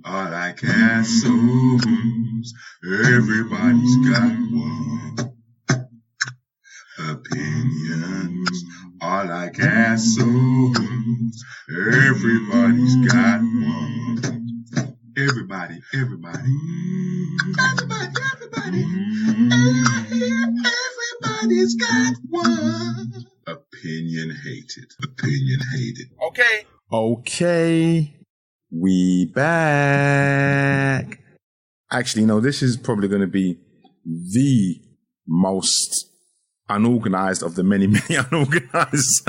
are like assholes. Everybody's got one. Opinions are like assholes. Everybody's got one. Everybody. Everybody's got one. Opinionated. Okay. We back. Actually, no, this is probably going to be the most unorganized of the many, many unorganized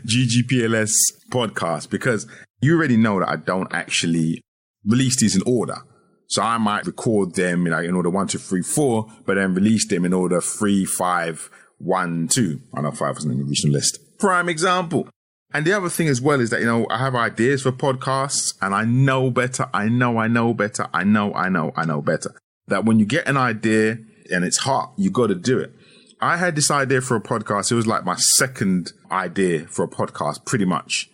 GGPLS podcasts, because you already know that I don't actually release these in order. So I might record them in order 1, 2, 3, 4, but then release them in order 3, 5, 1, 2. I know 5 wasn't in the original list. Prime example. And the other thing as well is that, I have ideas for podcasts, and I know better. I know better. That when you get an idea and it's hot, you got to do it. I had this idea for a podcast. It was like my second idea for a podcast, pretty much.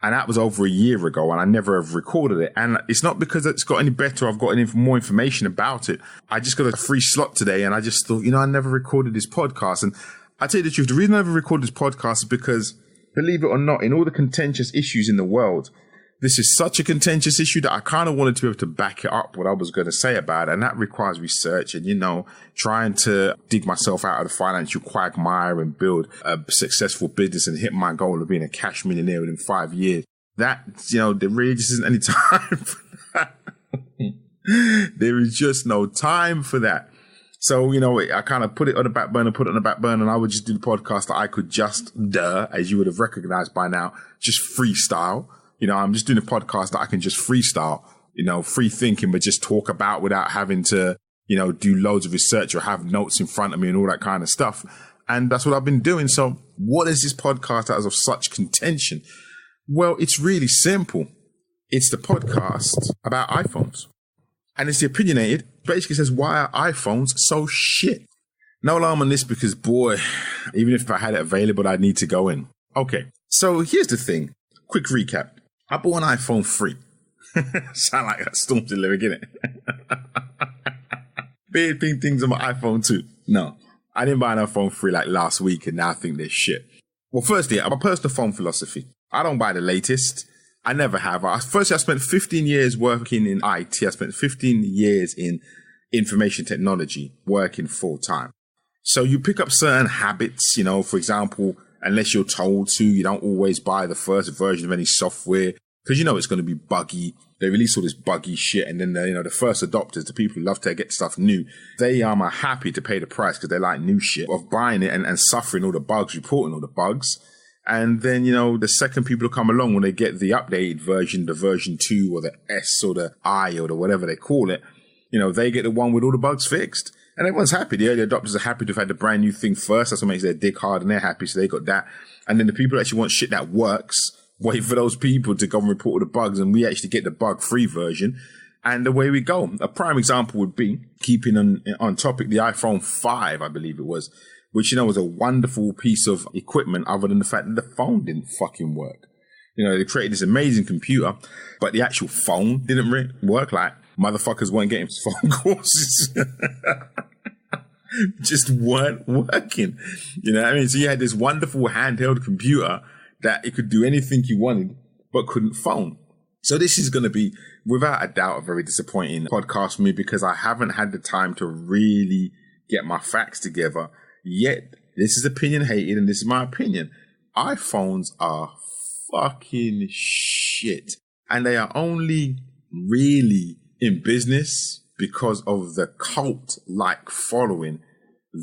And that was over a year ago, and I never have recorded it. And it's not because it's got any better. I've got any more information about it. I just got a free slot today, and I just thought, I never recorded this podcast. And I tell you the truth, the reason I never recorded this podcast is because, believe it or not, in all the contentious issues in the world, this is such a contentious issue that I kind of wanted to be able to back it up, what I was going to say about it. And that requires research and, trying to dig myself out of the financial quagmire and build a successful business and hit my goal of being a cash millionaire within 5 years. That, there really just isn't any time for that. There is just no time for that. So, I kind of put it on the back burner, and I would just do the podcast that I could just, as you would have recognized by now, just freestyle. I'm just doing a podcast that I can just freestyle, free thinking, but just talk about without having to, do loads of research or have notes in front of me and all that kind of stuff. And that's what I've been doing. So what is this podcast that is of such contention? Well, it's really simple. It's the podcast about iPhones. And it's the Opinionated. Basically says, why are iPhones so shit? No alarm on this because, boy, even if I had it available, I'd need to go in. Okay, so here's the thing. Quick recap. I bought an iPhone 3. Sound like that Stormzy lyric, innit? Big pink things on my iPhone 2. No, I didn't buy an iPhone 3 like last week, and now I think they're shit. Well, firstly, my personal phone philosophy. I don't buy the latest. I never have. Firstly, I spent 15 years working in IT. I spent 15 years in information technology, working full time. So you pick up certain habits, for example, unless you're told to, you don't always buy the first version of any software because it's going to be buggy. They release all this buggy shit, and then the first adopters, the people who love to get stuff new, they are happy to pay the price because they like new shit of buying it and suffering all the bugs, reporting all the bugs. And then, the second people come along when they get the updated version, the version 2 or the S or the I or the whatever they call it, they get the one with all the bugs fixed. And everyone's happy. The early adopters are happy to have had the brand new thing first. That's what makes their dick hard, and they're happy, so they got that. And then the people who actually want shit that works wait for those people to come and report all the bugs, and we actually get the bug-free version. And away we go. A prime example would be, keeping on topic, the iPhone 5, I believe it was, which, was a wonderful piece of equipment other than the fact that the phone didn't fucking work. They created this amazing computer, but the actual phone didn't work. Like, motherfuckers weren't getting phone calls. Just weren't working. You know what I mean? So you had this wonderful handheld computer that it could do anything you wanted, but couldn't phone. So this is going to be, without a doubt, a very disappointing podcast for me because I haven't had the time to really get my facts together. Yet, this is Opinion-Hated, and this is my opinion. iPhones are fucking shit. And they are only really in business because of the cult-like following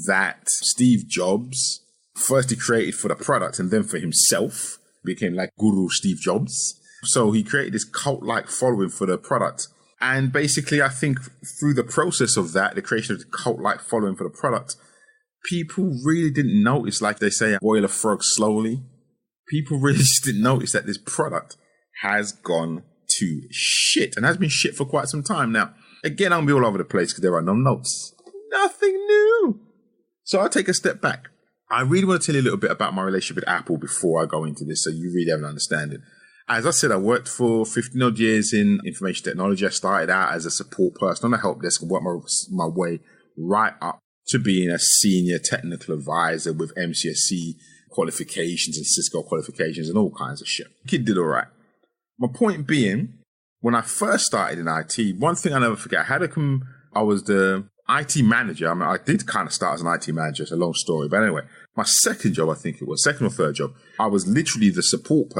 that Steve Jobs firstly created for the product and then for himself. Became like Guru Steve Jobs. So he created this cult-like following for the product. And basically, I think through the process of that, the creation of the cult-like following for the product, people really didn't notice, like they say, boil a frog slowly. People really just didn't notice that this product has gone to shit and has been shit for quite some time now. Again, I'll be all over the place because there are no notes. Nothing new. So I'll take a step back. I really want to tell you a little bit about my relationship with Apple before I go into this so you really have an understanding. As I said, I worked for 15 odd years in information technology. I started out as a support person on a help desk and worked my way right up to being a senior technical advisor with MCSE qualifications and Cisco qualifications and all kinds of shit. Kid did all right. My point being, when I first started in IT, one thing I never forget, I was the IT manager. I mean, I did kind of start as an IT manager. It's a long story. But anyway, my second job, I think it was, second or third job, I was literally the support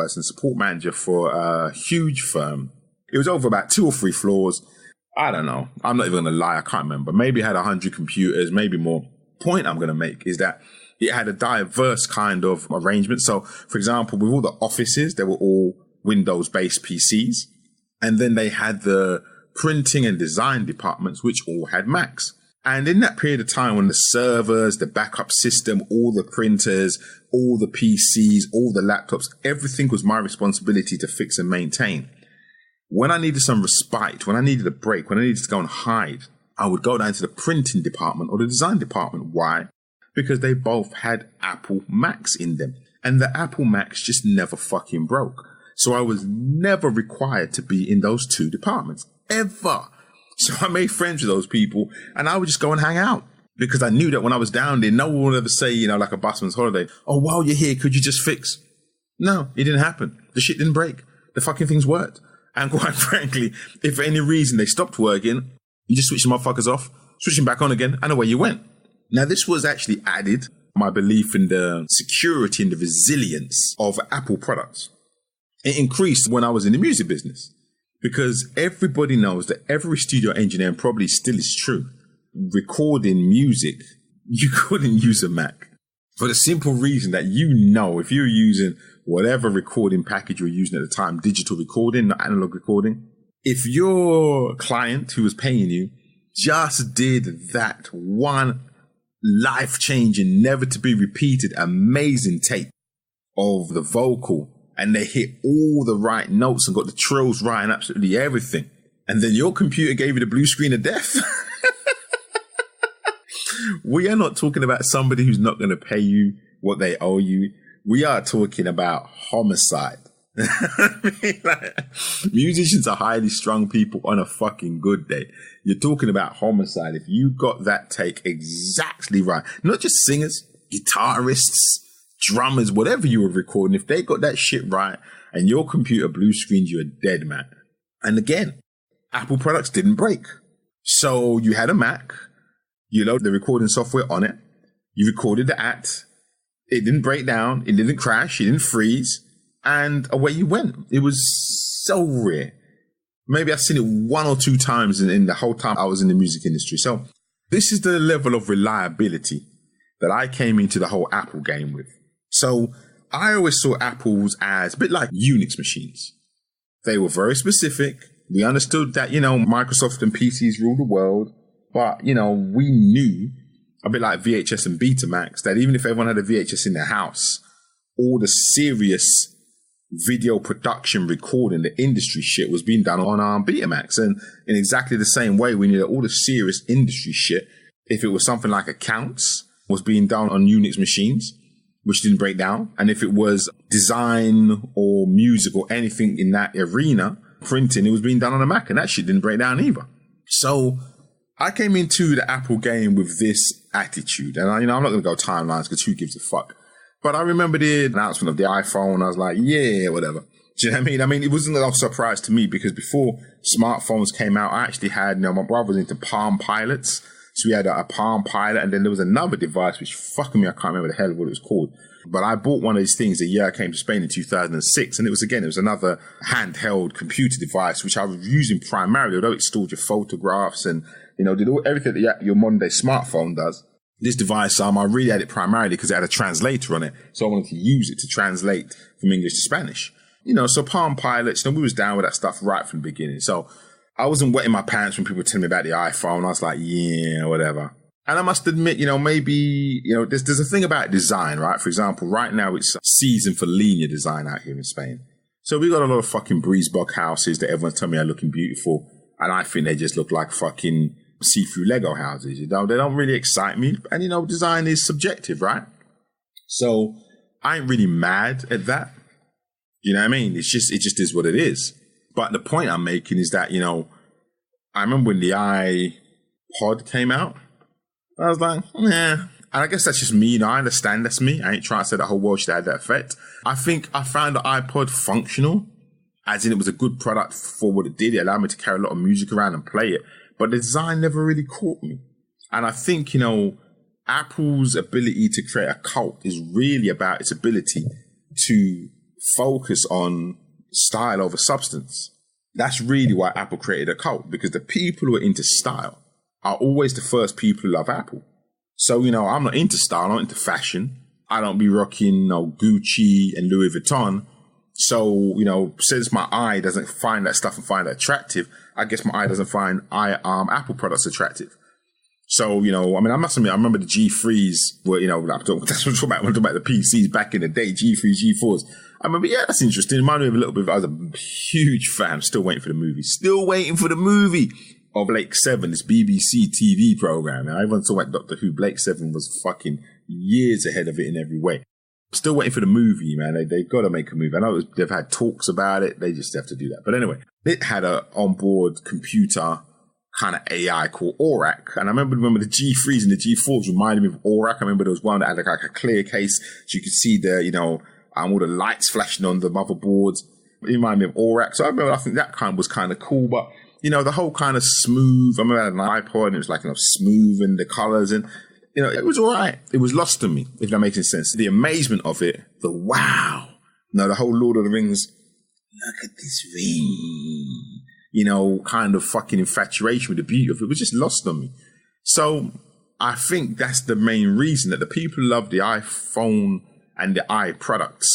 manager for a huge firm. It was over about 2 or 3 floors. I don't know. I'm not even going to lie. I can't remember. Maybe it had 100 computers, maybe more. Point I'm going to make is that it had a diverse kind of arrangement. So, for example, with all the offices, they were all Windows-based PCs. And then they had the printing and design departments, which all had Macs. And in that period of time when the servers, the backup system, all the printers, all the PCs, all the laptops, everything was my responsibility to fix and maintain. When I needed some respite, when I needed a break, when I needed to go and hide, I would go down to the printing department or the design department. Why? Because they both had Apple Macs in them. And the Apple Macs just never fucking broke. So I was never required to be in those 2 departments, ever. So I made friends with those people and I would just go and hang out because I knew that when I was down there, no one would ever say, like a busman's holiday, oh, while you're here, could you just fix? No, it didn't happen. The shit didn't break. The fucking things worked. And quite frankly, if for any reason they stopped working, you just switch the motherfuckers off, switch them back on again, and away you went. Now, this was actually added, my belief in the security and the resilience of Apple products. It increased when I was in the music business because everybody knows that every studio engineer, and probably still is true, recording music, you couldn't use a Mac for the simple reason that if you're using whatever recording package you were using at the time, digital recording, not analog recording, if your client who was paying you just did that one life-changing, never to be repeated, amazing take of the vocal, and they hit all the right notes and got the trills right and absolutely everything, and then your computer gave you the blue screen of death. We are not talking about somebody who's not going to pay you what they owe you. We are talking about homicide. Musicians are highly strung people on a fucking good day. You're talking about homicide. If you got that take exactly right, not just singers, guitarists, drummers, whatever you were recording, if they got that shit right and your computer blue screened, you're a dead man. And again, Apple products didn't break. So you had a Mac, you load the recording software on it, you recorded the act, it didn't break down, it didn't crash, it didn't freeze, and away you went. It was so rare. Maybe I've seen it 1 or 2 times in the whole time I was in the music industry. So this is the level of reliability that I came into the whole Apple game with. So I always saw Apples as a bit like Unix machines. They were very specific. We understood that, Microsoft and PCs rule the world. But, we knew, a bit like VHS and Betamax, that even if everyone had a VHS in their house, all the serious video production recording, the industry shit was being done on Betamax. And in exactly the same way, we knew that all the serious industry shit, if it was something like accounts, was being done on Unix machines, which didn't break down. And if it was design or music or anything in that arena, printing, it was being done on a Mac, and that shit didn't break down either. So I came into the Apple game with this attitude. And I'm not going to go timelines because who gives a fuck? But I remember the announcement of the iPhone. I was like, yeah, whatever. Do you know what I mean? I mean, it wasn't a surprise to me because before smartphones came out, I actually had, my brother was into Palm Pilots. So we had a Palm Pilot, and then there was another device, which fucking me, I can't remember the hell what it was called. But I bought one of these things the year I came to Spain in 2006. And it was another handheld computer device, which I was using primarily, although it stored your photographs and, did everything that your modern day smartphone does. This device, I really had it primarily because it had a translator on it. So I wanted to use it to translate from English to Spanish. So Palm Pilots, we was down with that stuff right from the beginning. So I wasn't wetting my pants when people were telling me about the iPhone. I was like, yeah, whatever. And I must admit, maybe, there's a thing about design, right? For example, right now it's season for linear design out here in Spain. So we got a lot of fucking breeze block houses that everyone's telling me are looking beautiful. And I think they just look like fucking see-through Lego houses. They don't really excite me. And, design is subjective, right? So I ain't really mad at that. You know what I mean? It just is what it is. But the point I'm making is that, I remember when the iPod came out, I was like, nah. And I guess that's just me. I understand that's me. I ain't trying to say the whole world should have that effect. I think I found the iPod functional, as in it was a good product for what it did. It allowed me to carry a lot of music around and play it. But the design never really caught me. And I think, Apple's ability to create a cult is really about its ability to focus on style over substance. That's really why Apple created a cult, because the people who are into style are always the first people who love Apple. So, I'm not into style, I'm not into fashion. I don't be rocking Gucci and Louis Vuitton. So, since my eye doesn't find that stuff and find it attractive, I guess my eye doesn't find Apple products attractive. So, I must admit, I remember the G3s were, that's what I'm talking about. When I'm talking about the PCs back in the day, G3s, G4s. I remember, yeah, that's interesting. It reminded me of a little bit. I was a huge fan. Still waiting for the movie of Blake Seven, this BBC TV program. And I even saw like Doctor Who. Blake Seven was fucking years ahead of it in every way. Still waiting for the movie, man. They've got to make a movie. I know they've had talks about it. They just have to do that. But anyway, it had a onboard computer kind of AI called Errrr. And I remember the G3s and the G4s reminded me of Errrr. I remember there was one that had like a clear case so you could see the, all the lights flashing on the motherboards. It reminded me of Errrr. So I think that was kind of cool. But, the whole kind of smooth, I remember I had an iPod and it was like, smooth and the colors and, it was all right. It was lost to me, if that makes any sense. The amazement of it, the wow. The whole Lord of the Rings, look at this ring, kind of fucking infatuation with the beauty of it was just lost on me. So I think that's the main reason that the people who love the iPhone and the products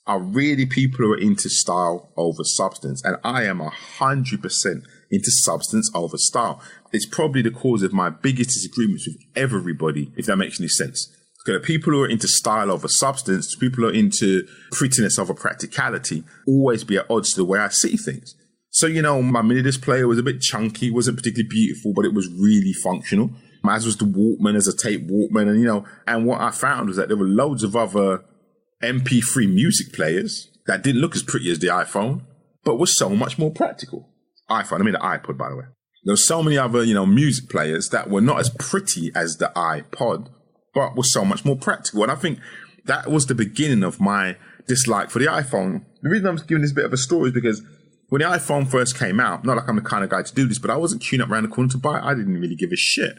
are really people who are into style over substance. And I am 100% into substance over style. It's probably the cause of my biggest disagreements with everybody, if that makes any sense. Because the people who are into style over substance, people who are into prettiness over practicality, always be at odds to the way I see things. So, my mini disc player was a bit chunky, wasn't particularly beautiful, but it was really functional. As was the Walkman as a tape Walkman. And, and what I found was that there were loads of other MP3 music players that didn't look as pretty as the iPhone, but were so much more practical. The iPod, by the way. There were so many other, music players that were not as pretty as the iPod, but were so much more practical. And I think that was the beginning of my dislike for the iPhone. The reason I'm giving this bit of a story is because when the iPhone first came out, not like I'm the kind of guy to do this, but I wasn't queuing up around the corner to buy it. I didn't really give a shit.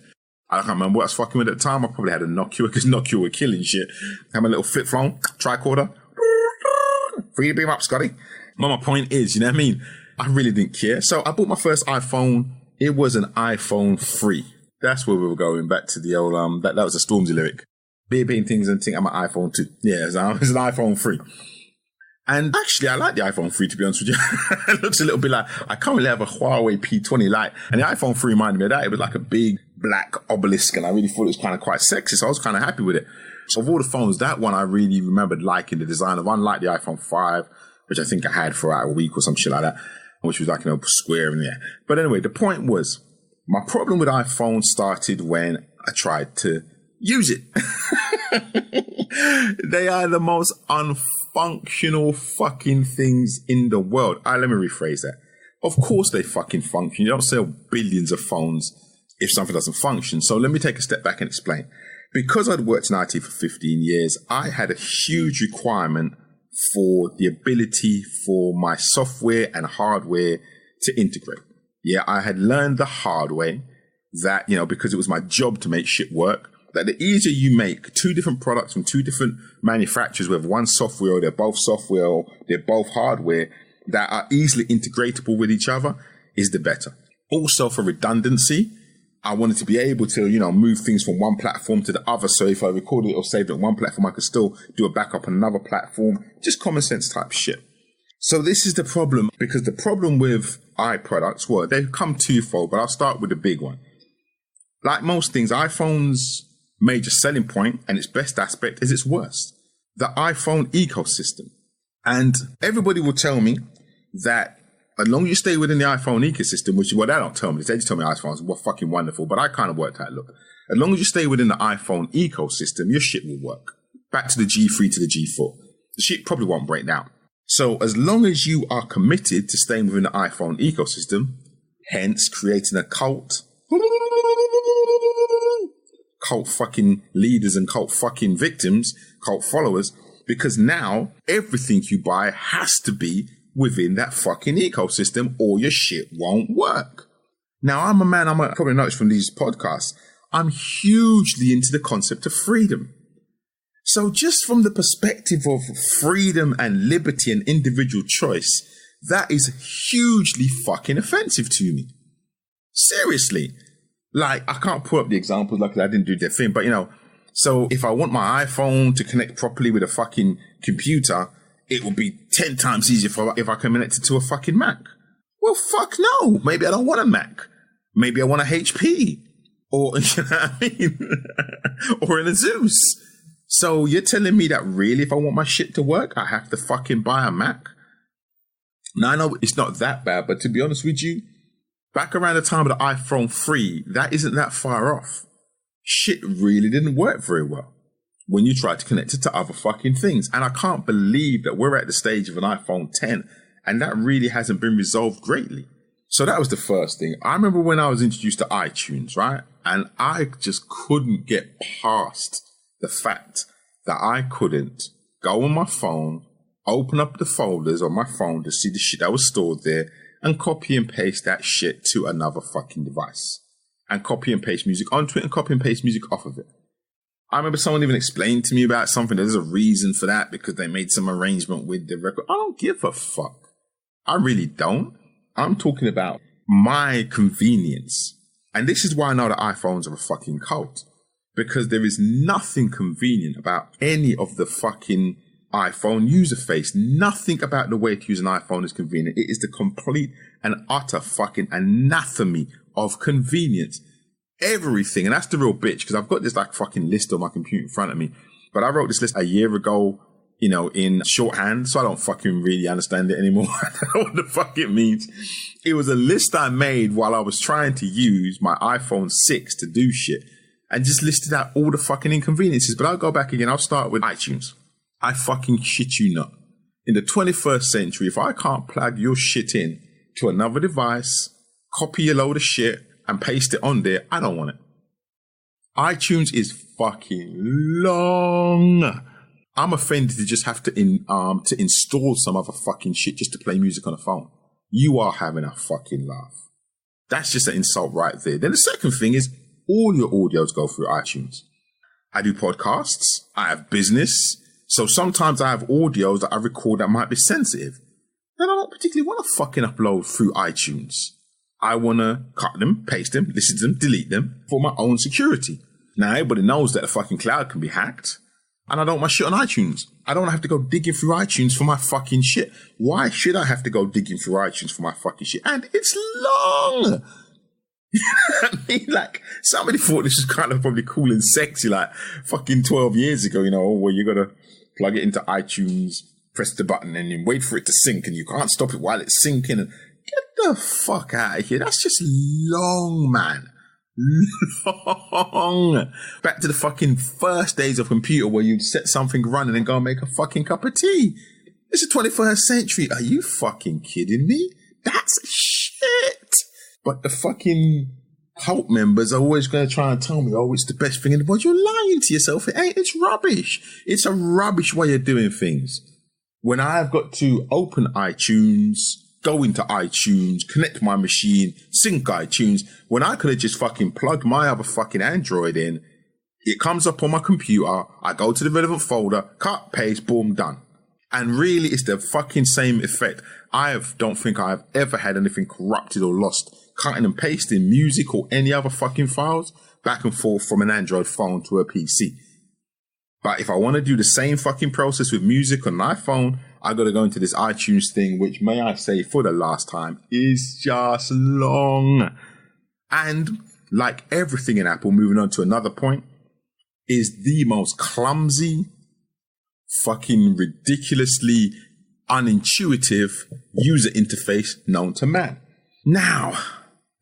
I can't remember what I was fucking with at the time. I probably had a Nokia because Nokia were killing shit. I had my little flip phone, tricorder. Free to beam up, Scotty. But my point is, you know what I mean? I really didn't care. So I bought my first iPhone. It was an iPhone 3. That's where we were going back to the old, that was a Stormzy lyric. Beer being things and think I'm an iPhone 2. Yeah, it's an iPhone 3. And actually, I like the iPhone 3, to be honest with you. It looks a little bit like, I currently have a Huawei P20 Lite. And the iPhone 3 reminded me of that. It was like a big black obelisk. And I really thought it was kind of quite sexy. So I was kind of happy with it. So of all the phones, that one I really remembered liking the design of, unlike the iPhone 5, which I think I had for a week or some shit like that, which was like, square and yeah. But anyway, the point was, my problem with iPhone started when I tried to use it. They are the most unfunctional fucking things in the world. Let me rephrase that. Of course they fucking function. You don't sell billions of phones if something doesn't function. So let me take a step back and explain. Because I'd worked in IT for 15 years, I had a huge requirement for the ability for my software and hardware to integrate. Yeah, I had learned the hard way that, because it was my job to make shit work, that the easier you make two different products from two different manufacturers, whether one software or they're both software or they're both hardware, that are easily integratable with each other, is the better. Also for redundancy, I wanted to be able to, move things from one platform to the other. So if I recorded it or saved it on one platform, I could still do a backup on another platform. Just common sense type shit. So this is the problem, because the problem with iProducts, well, they come twofold, but I'll start with the big one. Like most things, iPhone's major selling point and its best aspect is its worst. The iPhone ecosystem. And everybody will tell me that as long as you stay within the iPhone ecosystem, which is what they don't tell me, they just tell me iPhones were fucking wonderful, but I kind of worked out, look, as long as you stay within the iPhone ecosystem, your shit will work. Back to the G3 to the G4. The shit probably won't break down. So as long as you are committed to staying within the iPhone ecosystem, hence creating a cult fucking leaders and cult fucking victims, cult followers, because now everything you buy has to be within that fucking ecosystem or your shit won't work. Now, I'm a man, probably noticed from these podcasts, I'm hugely into the concept of freedom. So just from the perspective of freedom and liberty and individual choice, that is hugely fucking offensive to me. Seriously. Like, I can't put up the examples, like I didn't do their thing, but you know, so if I want my iPhone to connect properly with a fucking computer, it would be 10 times easier if I connect it to a fucking Mac. Well, fuck no. Maybe I don't want a Mac. Maybe I want a HP. Or, you know what I mean? Or an Asus. So you're telling me that really if I want my shit to work, I have to fucking buy a Mac? Now, I know it's not that bad, but to be honest with you, back around the time of the iPhone 3, that isn't that far off. Shit really didn't work very well when you tried to connect it to other fucking things. And I can't believe that we're at the stage of an iPhone 10 and that really hasn't been resolved greatly. So that was the first thing. I remember when I was introduced to iTunes, right? And I just couldn't get past the fact that I couldn't go on my phone, open up the folders on my phone to see the shit that was stored there and copy and paste that shit to another fucking device. And copy and paste music onto it and copy and paste music off of it. I remember someone even explained to me about something. There's a reason for that because they made some arrangement with the record. I don't give a fuck. I really don't. I'm talking about my convenience. And this is why I know that iPhones are a fucking cult. Because there is nothing convenient about any of the fucking iPhone user face. Nothing about the way to use an iPhone is convenient. It is the complete and utter fucking anathema of convenience. Everything. And that's the real bitch, because I've got this like fucking list on my computer in front of me. But I wrote this list a year ago, you know, in shorthand, so I don't fucking really understand it anymore. I don't know what the fuck it means. It was a list I made while I was trying to use my iPhone 6 to do shit. And just listed out all the fucking inconveniences. But I'll go back again. I'll start with iTunes. I fucking shit you not. In the 21st century, if I can't plug your shit in to another device, copy a load of shit, and paste it on there, I don't want it. iTunes is fucking long. I'm offended to just have to install some other fucking shit just to play music on a phone. You are having a fucking laugh. That's just an insult right there. Then the second thing is all your audios go through iTunes. I do podcasts. I have business. So sometimes I have audios that I record that might be sensitive. Then I don't particularly want to fucking upload through iTunes. I want to cut them, paste them, listen to them, delete them for my own security. Now, everybody knows that the fucking cloud can be hacked. And I don't want my shit on iTunes. I don't have to go digging through iTunes for my fucking shit. Why should I have to go digging through iTunes for my fucking shit? And it's long. You know what I mean? Like, somebody thought this was kind of probably cool and sexy, like fucking 12 years ago, you know, where you got to plug it into iTunes, press the button and then wait for it to sync and you can't stop it while it's syncing. And get the fuck out of here. That's just long, man. Long. Back to the fucking first days of computer where you'd set something running and go and make a fucking cup of tea. It's the 21st century. Are you fucking kidding me? That's shit. But the fucking cult members are always going to try and tell me, oh, it's the best thing in the world. You're lying to yourself. It ain't. It's rubbish. It's a rubbish way of doing things. When I've got to open iTunes, go into iTunes, connect my machine, sync iTunes, when I could have just fucking plugged my other fucking Android in, it comes up on my computer, I go to the relevant folder, cut, paste, boom, done. And really, it's the fucking same effect. I don't think I've ever had anything corrupted or lost cutting and pasting music or any other fucking files back and forth from an Android phone to a PC. But if I want to do the same fucking process with music on my phone, I got to go into this iTunes thing, which, may I say, for the last time, is just long. And like everything in Apple, moving on to another point, is the most clumsy, fucking ridiculously unintuitive user interface known to man. Now,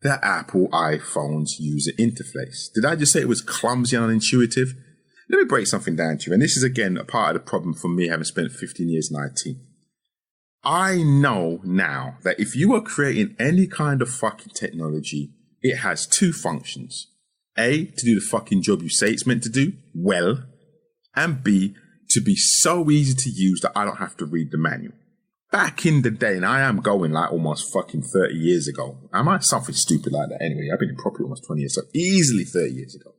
the Apple iPhone's user interface. Did I just say it was clumsy and unintuitive? Let me break something down to you. And this is, again, a part of the problem for me having spent 15 years in IT. I know now that if you are creating any kind of fucking technology, it has two functions. A, to do the fucking job you say it's meant to do well, and B, to be so easy to use that I don't have to read the manual. Back in the day, and I am going like almost fucking 30 years ago. I might something stupid like that anyway. I've been in property almost 20 years, so easily 30 years ago.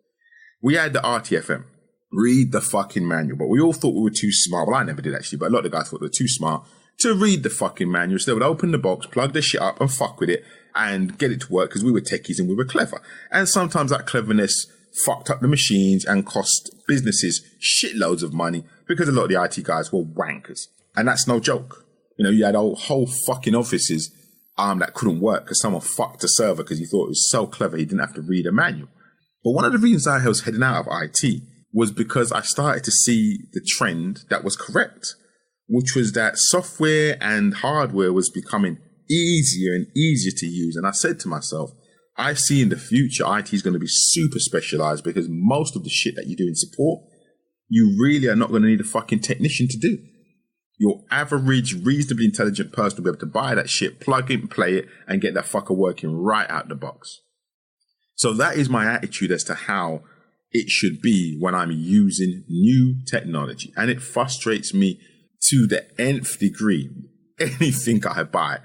We had the RTFM, read the fucking manual, but we all thought we were too smart. Well, I never did actually, but a lot of the guys thought they were too smart to read the fucking manual. So they would open the box, plug the shit up and fuck with it and get it to work because we were techies and we were clever. And sometimes that cleverness fucked up the machines and cost businesses shitloads of money because a lot of the IT guys were wankers. And that's no joke. You know, you had whole fucking offices that couldn't work because someone fucked a server because he thought it was so clever he didn't have to read a manual. But one of the reasons I was heading out of IT was because I started to see the trend that was correct, which was that software and hardware was becoming easier and easier to use. And I said to myself, I see in the future IT is going to be super specialized because most of the shit that you do in support, you really are not going to need a fucking technician to do. Your average, reasonably intelligent person will be able to buy that shit, plug it, play it, and get that fucker working right out the box. So that is my attitude as to how it should be when I'm using new technology. And it frustrates me to the nth degree, anything I buy,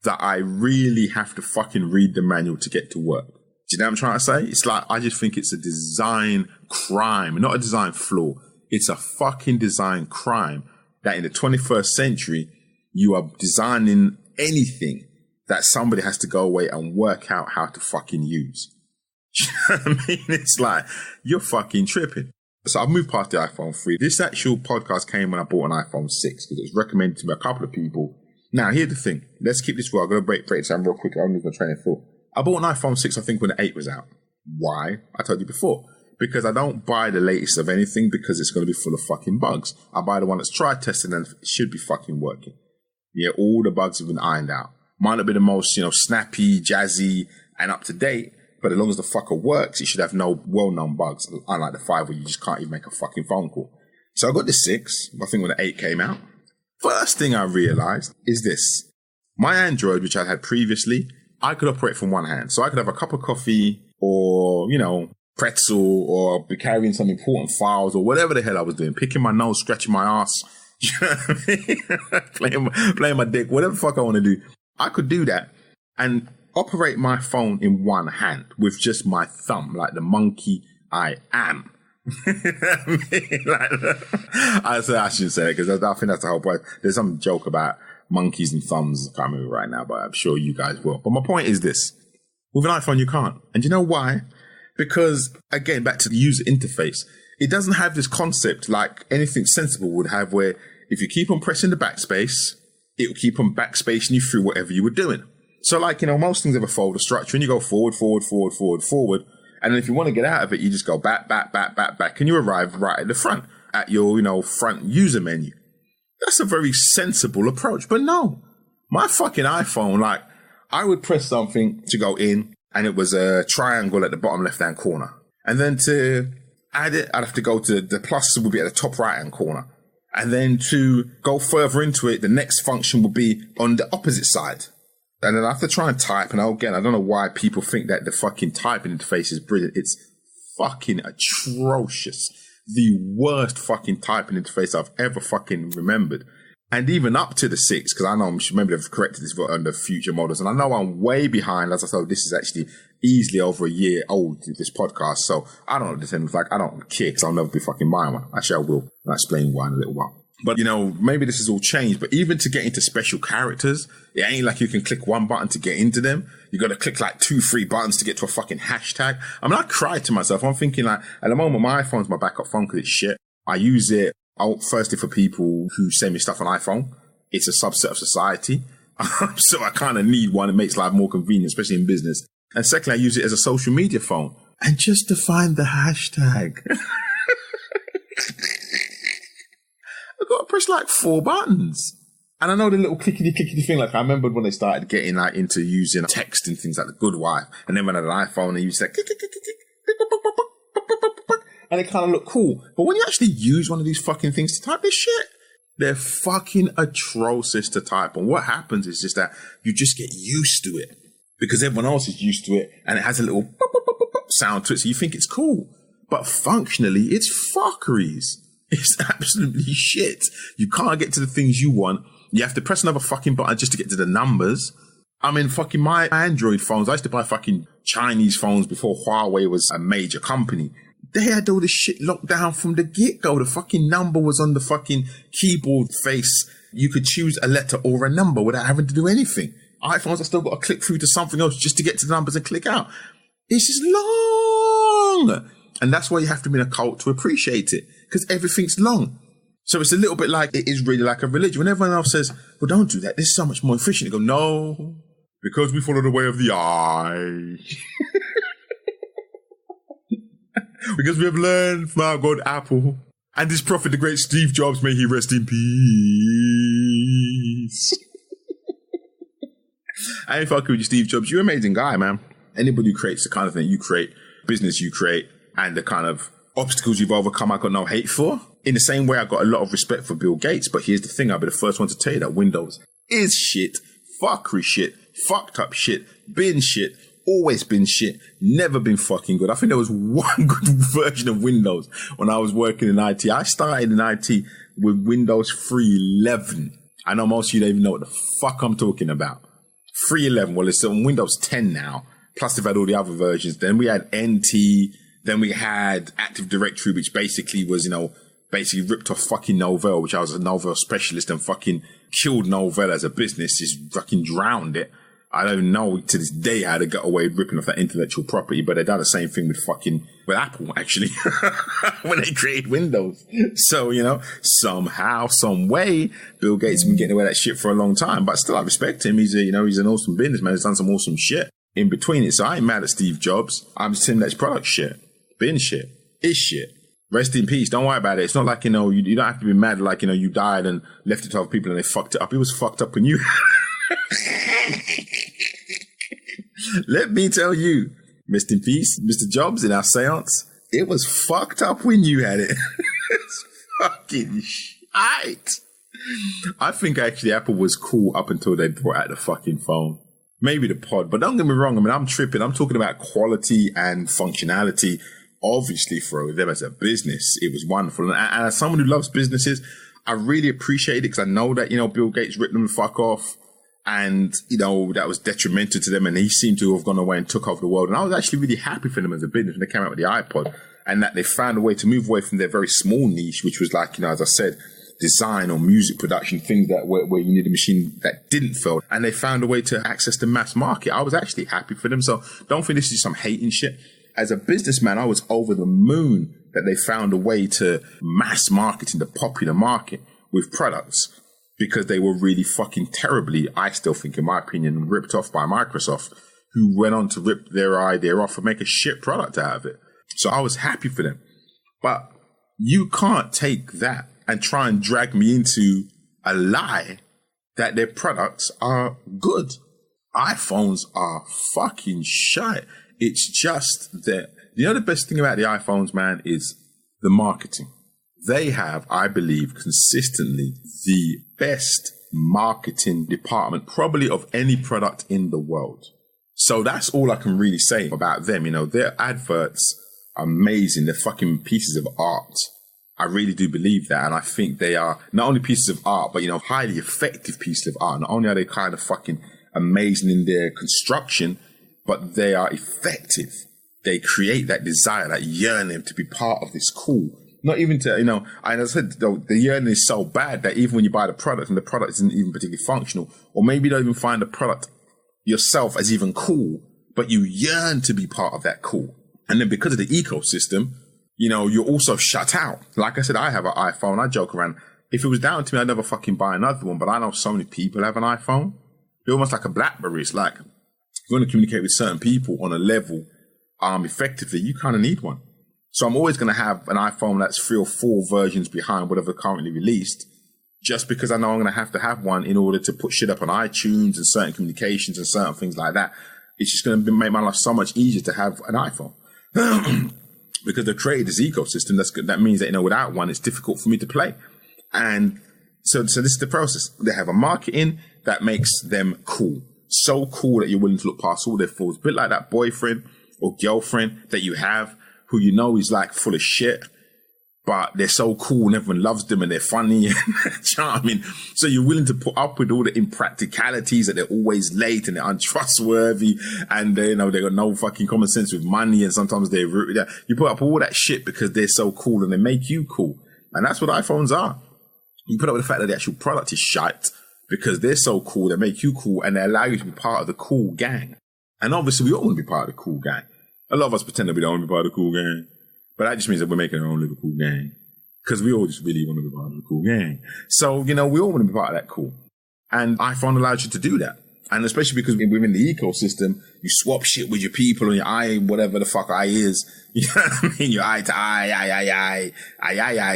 that I really have to fucking read the manual to get to work. Do you know what I'm trying to say? It's like, I just think it's a design crime, not a design flaw. It's a fucking design crime that in the 21st century, you are designing anything that somebody has to go away and work out how to fucking use. You know what I mean? It's like, you're fucking tripping. So I've moved past the iPhone 3. This actual podcast came when I bought an iPhone 6 because it was recommended to me a couple of people. Now, here's the thing. Let's keep this real. I'm going to break this down real quick. I'm going to train of thought. I bought an iPhone 6, I think, when the 8 was out. Why? I told you before. Because I don't buy the latest of anything because it's going to be full of fucking bugs. I buy the one that's tried tested and it should be fucking working. Yeah, all the bugs have been ironed out. Might not be the most, snappy, jazzy, and up to date, but as long as the fucker works, it should have no well-known bugs, unlike the 5 where you just can't even make a fucking phone call. So I got the 6, I think when the 8 came out. First thing I realized is this. My Android, which I had previously, I could operate from one hand. So I could have a cup of coffee or, pretzel or be carrying some important files or whatever the hell I was doing, picking my nose, scratching my ass, you know what I mean? playing my dick, whatever the fuck I want to do. I could do that and operate my phone in one hand with just my thumb, like the monkey I am. I shouldn't say it because I think that's the whole point. There's some joke about monkeys and thumbs. I can't remember right now, but I'm sure you guys will. But my point is this. With an iPhone, you can't. And you know why? Because, again, back to the user interface, it doesn't have this concept like anything sensible would have where if you keep on pressing the backspace, it will keep on backspacing you through whatever you were doing. So like, most things have a folder structure and you go forward. And then if you want to get out of it, you just go back, and you arrive right at the front at your, front user menu. That's a very sensible approach. But no, my fucking iPhone, like I would press something to go in, and it was a triangle at the bottom left-hand corner. And then to add it, I'd have to go to the plus would be at the top right-hand corner. And then to go further into it, the next function would be on the opposite side. And then I have to try and type. And again, I don't know why people think that the fucking typing interface is brilliant. It's fucking atrocious. The worst fucking typing interface I've ever fucking remembered. And even up to the 6, because I know maybe they've corrected this on the future models. And I know I'm way behind. As I said, this is actually easily over a year old, this podcast. So I don't know what this looks like. I don't care because I'll never be fucking buying one. Actually, I will. I'll explain why in a little while. But, maybe this has all changed. But even to get into special characters, it ain't like you can click one button to get into them. You got to click like 2-3 buttons to get to a fucking hashtag. I mean, I cried to myself. I'm thinking like, at the moment, my iPhone's my backup phone because it's shit. I use it firstly for people who send me stuff on iPhone. It's a subset of society. So I kind of need one. It makes life more convenient, especially in business. And secondly, I use it as a social media phone. And just to find the hashtag. I've got to press like 4 buttons. And I know the little clickety thing, like I remembered when they started getting like into using text and things like the good wife. And then when I had an iPhone, they used that and it kind of looked cool. But when you actually use one of these fucking things to type this shit, They're fucking atrocious to type on. What happens is just that you just get used to it because everyone else is used to it and it has a little pop, pop, pop, pop sound to it, so you think it's cool. But functionally, it's fuckeries. It's absolutely shit. You can't get to the things you want. You have to press another fucking button just to get to the numbers. I mean, fucking my Android phones, I used to buy fucking Chinese phones before Huawei was a major company. They had all this shit locked down from the get-go. The fucking number was on the fucking keyboard face. You could choose a letter or a number without having to do anything. iPhones, I still got to click through to something else just to get to the numbers and click out. It's just long. And that's why you have to be in a cult to appreciate it, because everything's long. So it's a little bit like, it is really like a religion. When everyone else says, well, don't do that, this is so much more efficient. You go, no, because we follow the way of the eye. Because we have learned from our God Apple and this prophet, the great Steve Jobs, may he rest in peace. I ain't fucking with you, Steve Jobs. You're an amazing guy, man. Anybody who creates the kind of thing you create, business you create, and the kind of obstacles you've overcome, I got no hate for. In the same way, I got a lot of respect for Bill Gates. But here's the thing, I'll be the first one to tell you that Windows is shit, fuckery shit, fucked up shit, been shit, always been shit, never been fucking good. I think there was one good version of Windows when I was working in IT. I started in IT with Windows 3.11. I know most of you don't even know what the fuck I'm talking about. 3.11, well, it's on Windows 10 now. Plus they've had all the other versions. Then we had NT, then we had Active Directory, which basically was, basically ripped off fucking Novell, which I was a Novell specialist and fucking killed Novell as a business, just fucking drowned it. I don't know to this day how they got away with ripping off that intellectual property, but they done the same thing with Apple, actually, when they created Windows. So, somehow, some way, Bill Gates has been getting away with that shit for a long time, but still I respect him. He's he's an awesome businessman. He's done some awesome shit in between it. So I ain't mad at Steve Jobs. I'm just saying that's product shit, bin shit, is shit. Rest in peace. Don't worry about it. It's not like, you don't have to be mad like, you died and left it to other people and they fucked it up. It was fucked up when you... Let me tell you, rest in peace, Mr. Jobs, in our seance, it was fucked up when you had it. It's fucking shite. I think actually Apple was cool up until they brought out the fucking phone. Maybe the pod, but don't get me wrong. I mean, I'm tripping. I'm talking about quality and functionality. Obviously, for them as a business, it was wonderful. And as someone who loves businesses, I really appreciate it because I know that, Bill Gates ripped them the fuck off. And, that was detrimental to them. And he seemed to have gone away and took over the world. And I was actually really happy for them as a business when they came out with the iPod. And that they found a way to move away from their very small niche, which was like, as I said, design or music production, things that where you need a machine that didn't fail. And they found a way to access the mass market. I was actually happy for them. So don't think this is some hating shit. As a businessman, I was over the moon that they found a way to mass market in the popular market with products. Because they were really fucking terribly, I still think, in my opinion, ripped off by Microsoft, who went on to rip their idea off and make a shit product out of it. So I was happy for them. But you can't take that and try and drag me into a lie that their products are good. iPhones are fucking shite. It's just that, the best thing about the iPhones, man, is the marketing. They have, I believe, consistently the best marketing department, probably of any product in the world. So that's all I can really say about them. Their adverts are amazing. They're fucking pieces of art. I really do believe that. And I think they are not only pieces of art, but, highly effective pieces of art. Not only are they kind of fucking amazing in their construction, but they are effective. They create that desire, that yearning to be part of this cool. Not even to, and as I said, the yearning is so bad that even when you buy the product and the product isn't even particularly functional, or maybe you don't even find the product yourself as even cool, but you yearn to be part of that cool. And then because of the ecosystem, you're also shut out. Like I said, I have an iPhone. I joke around. If it was down to me, I'd never fucking buy another one. But I know so many people have an iPhone. They're almost like a BlackBerry. It's like, if you want to communicate with certain people on a level effectively, you kind of need one. So I'm always going to have an iPhone that's 3 or 4 versions behind whatever currently released, just because I know I'm going to have one in order to put shit up on iTunes and certain communications and certain things like that. It's just going to make my life so much easier to have an iPhone. Because they've created this ecosystem, that means that, without one, it's difficult for me to play. And So this is the process. They have a marketing that makes them cool. So cool that you're willing to look past all their flaws. A bit like that boyfriend or girlfriend that you have who you know is like full of shit, but they're so cool and everyone loves them and they're funny and charming. So you're willing to put up with all the impracticalities that they're always late and they're untrustworthy and they got no fucking common sense with money and sometimes they're rude. You put up all that shit because they're so cool and they make you cool. And that's what iPhones are. You put up with the fact that the actual product is shite because they're so cool, they make you cool, and they allow you to be part of the cool gang. And obviously, we all want to be part of the cool gang. A lot of us pretend that we don't want to be part of the cool gang, but that just means that we're making our own little cool gang because we all just really want to be part of the cool gang. So, we all want to be part of that cool. And iPhone allows you to do that. And especially because within the ecosystem, you swap shit with your people on your eye, whatever the fuck eye is. You know what I mean? Your eye to eye,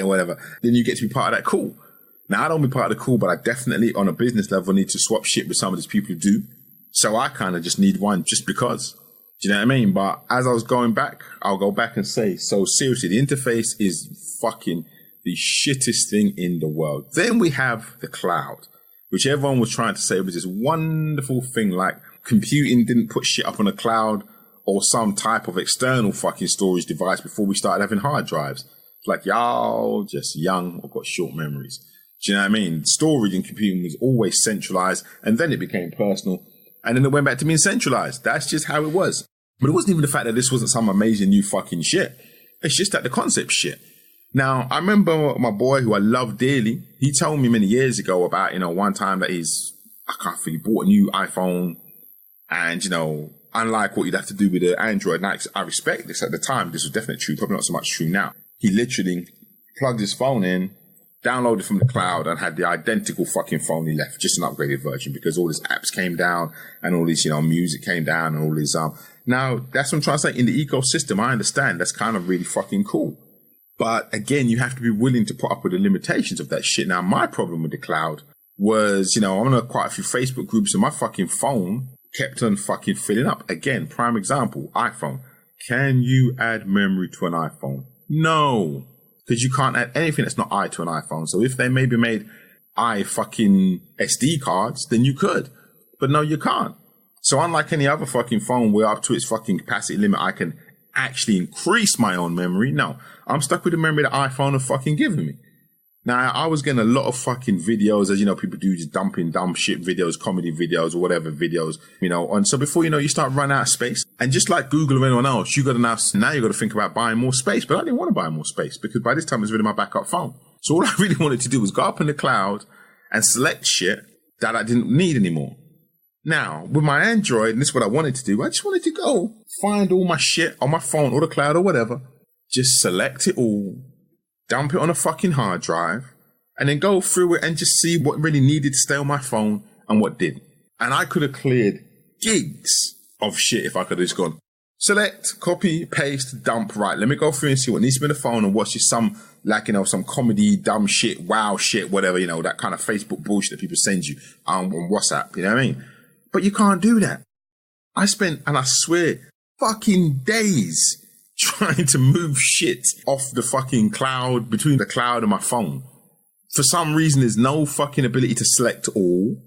whatever. Then you get to be part of that cool. Now, I don't be part of the cool, but I definitely, on a business level, need to swap shit with some of these people who do. So I kind of just need one just because. Do you know what I mean? But as I was going back, I'll go back and say, so seriously, the interface is fucking the shittest thing in the world. Then we have the cloud, which everyone was trying to say was this wonderful thing, like computing didn't put shit up on the cloud or some type of external fucking storage device before we started having hard drives. It's like, y'all just young or got short memories. Do you know what I mean? Storage and computing was always centralized, and then it became personal, and then it went back to being centralized. That's just how it was. But it wasn't even the fact that this wasn't some amazing new fucking shit. It's just that the concept shit. Now, I remember my boy who I love dearly, he told me many years ago about, one time that he bought a new iPhone, and, unlike what you'd have to do with an Android, and I respect this at the time, this was definitely true, probably not so much true now. He literally plugged his phone in, downloaded from the cloud, and had the identical fucking phone he left, just an upgraded version, because all his apps came down and all this, music came down and all this. Now, that's what I'm trying to say. In the ecosystem, I understand that's kind of really fucking cool. But again, you have to be willing to put up with the limitations of that shit. Now, my problem with the cloud was, I'm on quite a few Facebook groups and my fucking phone kept on fucking filling up. Again, prime example, iPhone. Can you add memory to an iPhone? No. Because you can't add anything that's not I to an iPhone. So if they maybe made I fucking SD cards, then you could. But no, you can't. So unlike any other fucking phone where up to its fucking capacity limit, I can actually increase my own memory. No, I'm stuck with the memory that iPhone have fucking given me. Now, I was getting a lot of fucking videos, as people do, just dumping dumb shit videos, comedy videos, or whatever videos, and so before you start running out of space. And just like Google or anyone else, now you got to think about buying more space. But I didn't want to buy more space because by this time it was really my backup phone. So all I really wanted to do was go up in the cloud and select shit that I didn't need anymore. Now, with my Android, and this is what I wanted to do, I just wanted to go find all my shit on my phone or the cloud or whatever, just select it all, dump it on a fucking hard drive, and then go through it and just see what really needed to stay on my phone and what didn't. And I could have cleared gigs of shit if I could have just gone, select, copy, paste, dump, right, let me go through and see what needs to be on the phone and watch some comedy, dumb shit, wow shit, whatever, that kind of Facebook bullshit that people send you on WhatsApp, you know what I mean? But you can't do that. I spent, and I swear, fucking days trying to move shit off the fucking cloud, between the cloud and my phone. For some reason, there's no fucking ability to select all.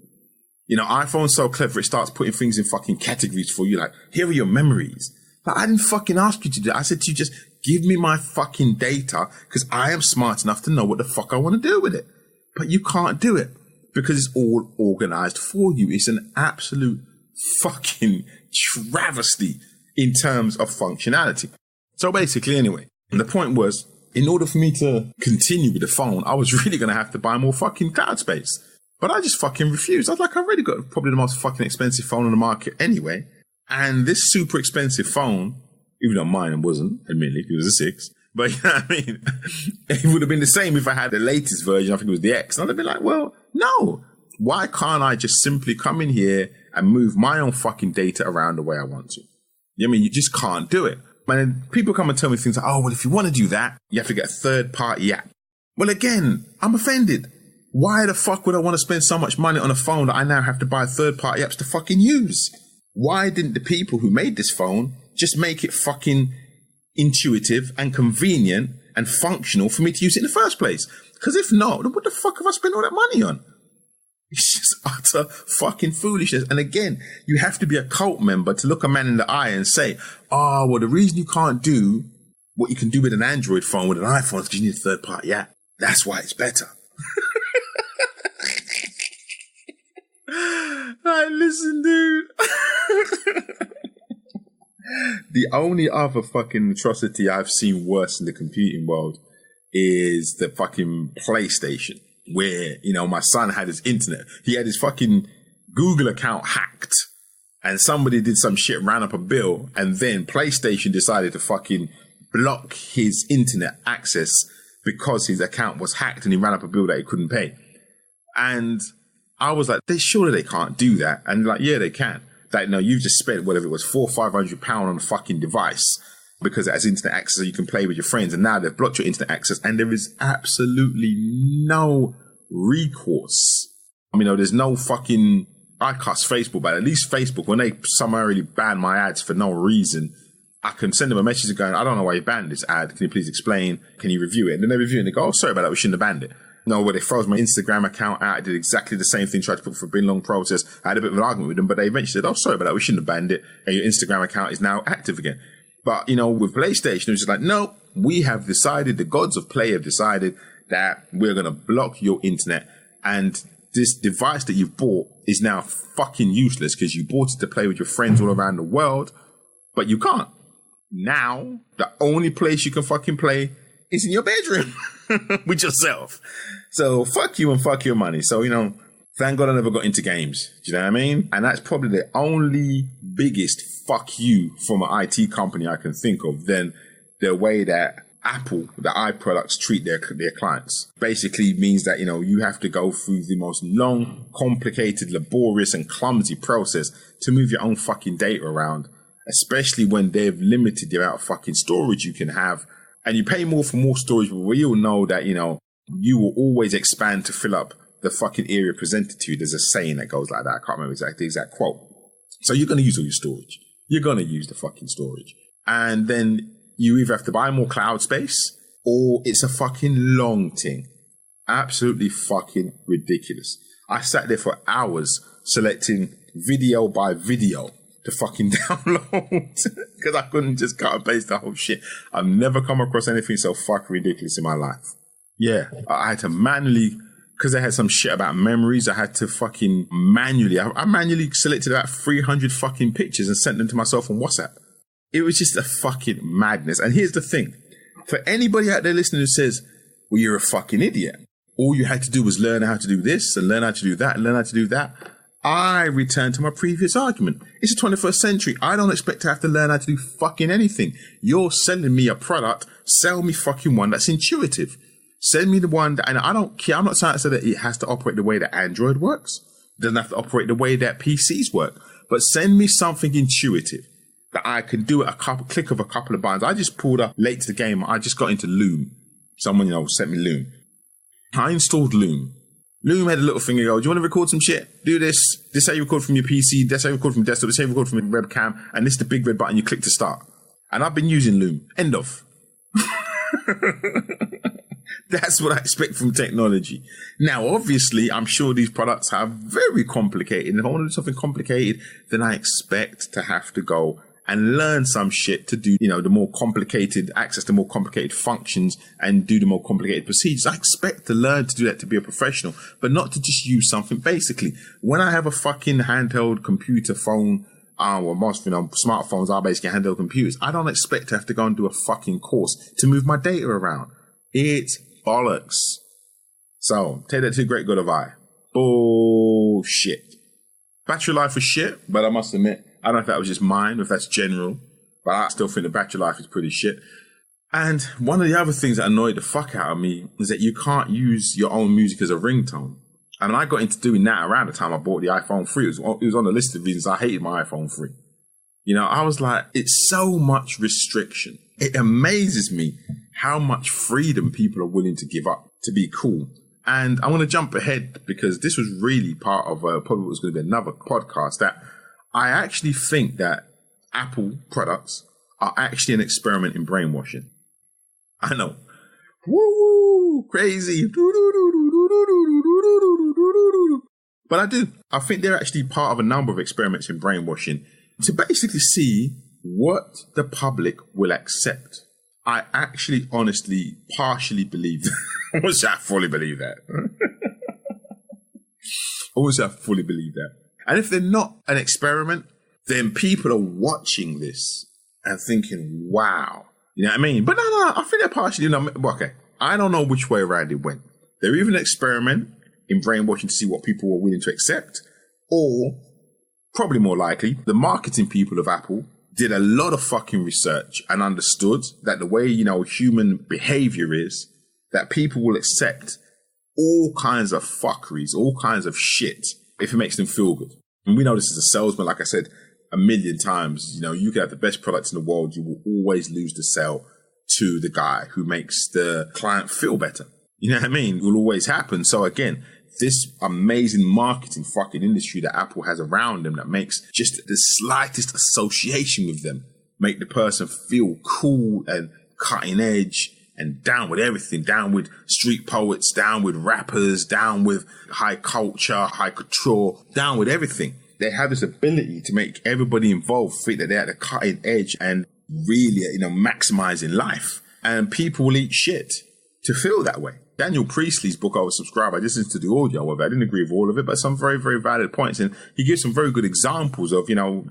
iPhone's so clever, it starts putting things in fucking categories for you, like, here are your memories. But I didn't fucking ask you to do that. I said to you, just give me my fucking data, because I am smart enough to know what the fuck I want to do with it. But you can't do it, because it's all organized for you. It's an absolute fucking travesty in terms of functionality. So basically, anyway, the point was, in order for me to continue with the phone, I was really going to have to buy more fucking cloud space. But I just fucking refused. I was like, I've already got probably the most fucking expensive phone on the market anyway. And this super expensive phone, even though mine wasn't, admittedly, it was a 6. But you know what I mean? It would have been the same if I had the latest version. I think it was the X. And I'd have been like, well, no. Why can't I just simply come in here and move my own fucking data around the way I want to? You know what I mean? You just can't do it. And people come and tell me things like, oh, well, if you want to do that, you have to get a third-party app. Well, again, I'm offended. Why the fuck would I want to spend so much money on a phone that I now have to buy third-party apps to fucking use? Why didn't the people who made this phone just make it fucking intuitive and convenient and functional for me to use it in the first place. Because if not, then what the fuck have I spent all that money on? It's just utter fucking foolishness. And again, you have to be a cult member to look a man in the eye and say, oh, well, the reason you can't do what you can do with an Android phone with an iPhone is because you need a third party app. That's why it's better. Like, listen, dude. The only other fucking atrocity I've seen worse in the computing world is the fucking PlayStation, where, you know, my son had his internet. He had his fucking Google account hacked, and somebody did some shit, ran up a bill, and then PlayStation decided to fucking block his internet access because his account was hacked and he ran up a bill that he couldn't pay. And I was like, surely they can't do that. And like, yeah, they can. Like, no, you've just spent whatever it was, £400 or £500 on a fucking device because it has internet access so you can play with your friends. And now they've blocked your internet access and there is absolutely no recourse. I mean, there's no fucking, I cuss Facebook, but at least Facebook, when they summarily ban my ads for no reason, I can send them a message and go, I don't know why you banned this ad. Can you please explain? Can you review it? And then they review it and they go, oh, sorry about that. We shouldn't have banned it. No, where they froze my Instagram account out. I did exactly the same thing, tried to put for a been long process. I had a bit of an argument with them, but they eventually said, oh, sorry about that. We shouldn't have banned it. And your Instagram account is now active again. But, you know, with PlayStation, it was just like, no, we have decided, the gods of play have decided that we're going to block your internet. And this device that you've bought is now fucking useless because you bought it to play with your friends all around the world, but you can't. Now, the only place you can fucking play is in your bedroom with yourself. So fuck you and fuck your money. So, you know, thank God I never got into games. Do you know what I mean? And that's probably the only biggest fuck you from an IT company I can think of than the way that Apple, the iProducts treat their clients. Basically means that, you know, you have to go through the most long, complicated, laborious and clumsy process to move your own fucking data around, especially when they've limited the amount of fucking storage you can have. And you pay more for more storage, but we all know that, you know, you will always expand to fill up the fucking area presented to you. There's a saying that goes like that. I can't remember the exact quote. So you're going to use all your storage. You're going to use the fucking storage. And then you either have to buy more cloud space or it's a fucking long thing. Absolutely fucking ridiculous. I sat there for hours selecting video by video to fucking download because I couldn't just cut and paste the whole shit. I've never come across anything so fucking ridiculous in my life. Yeah, I had to manually, because they had some shit about memories, I had to fucking manually, I manually selected about 300 fucking pictures and sent them to myself on WhatsApp. It was just a fucking madness. And here's the thing. For anybody out there listening who says, well, you're a fucking idiot. All you had to do was learn how to do this and learn how to do that and learn how to do that. I return to my previous argument. It's the 21st century. I don't expect to have to learn how to do fucking anything. You're selling me a product. Sell me fucking one that's intuitive. Send me the one that, and I don't care. I'm not trying to say that it has to operate the way that Android works. It doesn't have to operate the way that PCs work. But send me something intuitive that I can do at a click of a couple of buttons. I just pulled up late to the game. I just got into Loom. Someone, you know, sent me Loom. I installed Loom. Loom had a little thing. You go, do you want to record some shit? Do this. This is how you record from your PC. This is how you record from desktop. This is how you record from your webcam. And this is the big red button you click to start. And I've been using Loom. End of. That's what I expect from technology. Now, obviously, I'm sure these products are very complicated. And if I want to do something complicated, then I expect to have to go and learn some shit to do, you know, the more complicated, access to more complicated functions and do the more complicated procedures. I expect to learn to do that to be a professional, but not to just use something. Basically, when I have a fucking handheld computer phone, or most, you know, smartphones are basically handheld computers, I don't expect to have to go and do a fucking course to move my data around. It's bollocks. So, take that to a great good of I. Bullshit. Battery life was shit, but I must admit, I don't know if that was just mine or if that's general, but I still think the battery life is pretty shit. And one of the other things that annoyed the fuck out of me is that you can't use your own music as a ringtone. And I got into doing that around the time I bought the iPhone 3. It was on the list of reasons I hated my iPhone 3. You know, I was like, it's so much restriction. It amazes me how much freedom people are willing to give up to be cool. And I want to jump ahead because this was really part of probably was going to be another podcast that I actually think that Apple products are actually an experiment in brainwashing. I know. Woo, crazy. But I think they're actually part of a number of experiments in brainwashing to basically see what the public will accept. I actually, honestly, partially believe that. I won't say I fully believe that. I won't say I fully believe that. And if they're not an experiment, then people are watching this and thinking, wow. You know what I mean? But no, I think they're partially, okay. I don't know which way around it went. They're even an experiment in brainwashing to see what people were willing to accept, or probably more likely, the marketing people of Apple did a lot of fucking research and understood that the way, human behavior is, that people will accept all kinds of fuckeries, all kinds of shit if it makes them feel good. And we know this as a salesman, like I said a million times, you can have the best products in the world, you will always lose the sale to the guy who makes the client feel better. You know what I mean? It will always happen. So again, this amazing marketing fucking industry that Apple has around them that makes just the slightest association with them make the person feel cool and cutting edge and down with everything, down with street poets, down with rappers, down with high culture, high couture, down with everything. They have this ability to make everybody involved think that they're at the cutting edge and really, maximizing life. And people will eat shit to feel that way. Daniel Priestley's book, I was subscribed. I just listened to the audio of it. I didn't agree with all of it, but some very, very valid points. And he gives some very good examples of,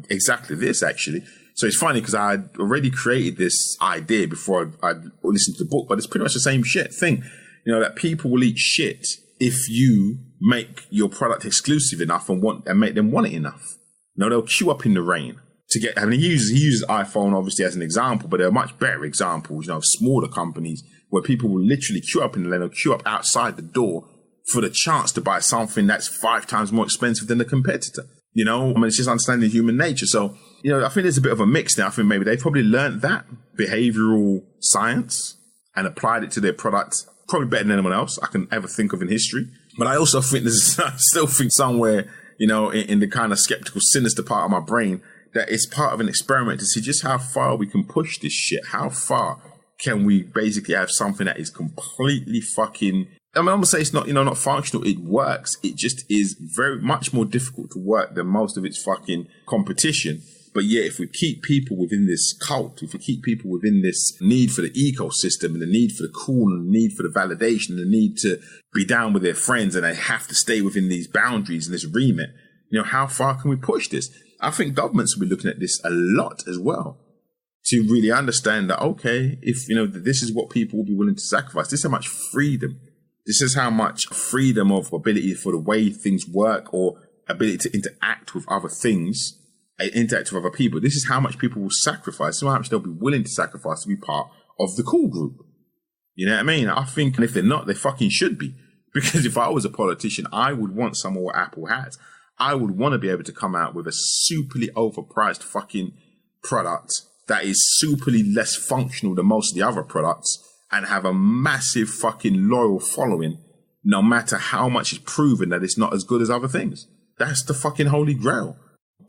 exactly this, actually. So it's funny because I had already created this idea before I listened to the book, but it's pretty much the same thing. That people will eat shit if you make your product exclusive enough and make them want it enough. They'll queue up in the rain to get, he uses iPhone obviously as an example, but there are much better examples, of smaller companies where people will literally queue up in the lane or queue up outside the door for the chance to buy something that's 5 times more expensive than the competitor. It's just understanding human nature. So, I think there's a bit of a mix now. I think maybe they probably learned that behavioral science and applied it to their product probably better than anyone else I can ever think of in history. But I also think I still think somewhere, in the kind of skeptical, sinister part of my brain, that it's part of an experiment to see just how far we can push this shit. How far can we basically have something that is completely fucking, I'm going to say it's not, not functional. It works. It just is very much more difficult to work than most of its fucking competition. But yeah, if we keep people within this cult, if we keep people within this need for the ecosystem and the need for the cool and the need for the validation and the need to be down with their friends and they have to stay within these boundaries and this remit, how far can we push this? I think governments will be looking at this a lot as well to really understand that, okay, if, this is what people will be willing to sacrifice. This is how much freedom. This is how much freedom of ability for the way things work or ability to interact with other things, interact with other people. This is how much people will sacrifice, so how much they'll be willing to sacrifice to be part of the cool group. You know what I mean? I think, and if they're not, they fucking should be. Because if I was a politician, I would want some of what Apple has. I would want to be able to come out with a superly overpriced fucking product that is superly less functional than most of the other products and have a massive fucking loyal following, no matter how much it's proven that it's not as good as other things. That's the fucking holy grail.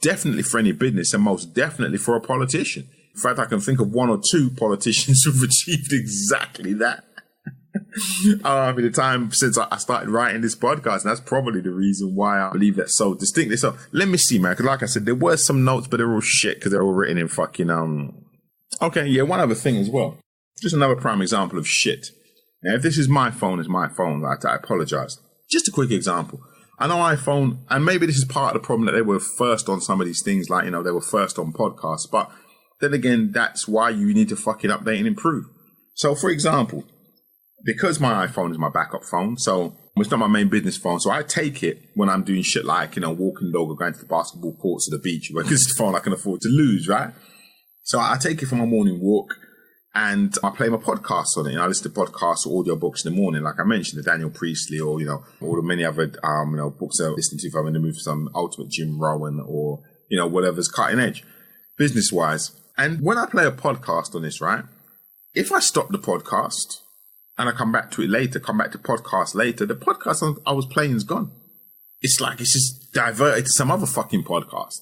Definitely for any business and most definitely for a politician. In fact, I can think of 1 or 2 politicians who've achieved exactly that. The time since I started writing this podcast, and that's probably the reason why I believe that so distinctly. So let me see, man, because like I said, there were some notes, but they're all shit because they're all written in fucking Okay, yeah, one other thing as well. Just another prime example of shit. Now, if this is my phone, it's my phone. I apologize. Just a quick example. I know iPhone, and maybe this is part of the problem that they were first on some of these things, like, they were first on podcasts. But then again, that's why you need to fucking update and improve. So, for example, because my iPhone is my backup phone, so it's not my main business phone, so I take it when I'm doing shit like, walking dog or going to the basketball courts or the beach, because it's the phone I can afford to lose, right? So I take it for my morning walk and I play my podcasts on it. I listen to podcasts or audiobooks in the morning, like I mentioned, the Daniel Priestley or, all the many other, books I listen to if I'm in the mood for some ultimate Jim Rohn or, whatever's cutting edge, business-wise. And when I play a podcast on this, right, if I stop the podcast and I come back to it later, come back to podcast later, the podcast I was playing is gone. It's like it's just diverted to some other fucking podcast.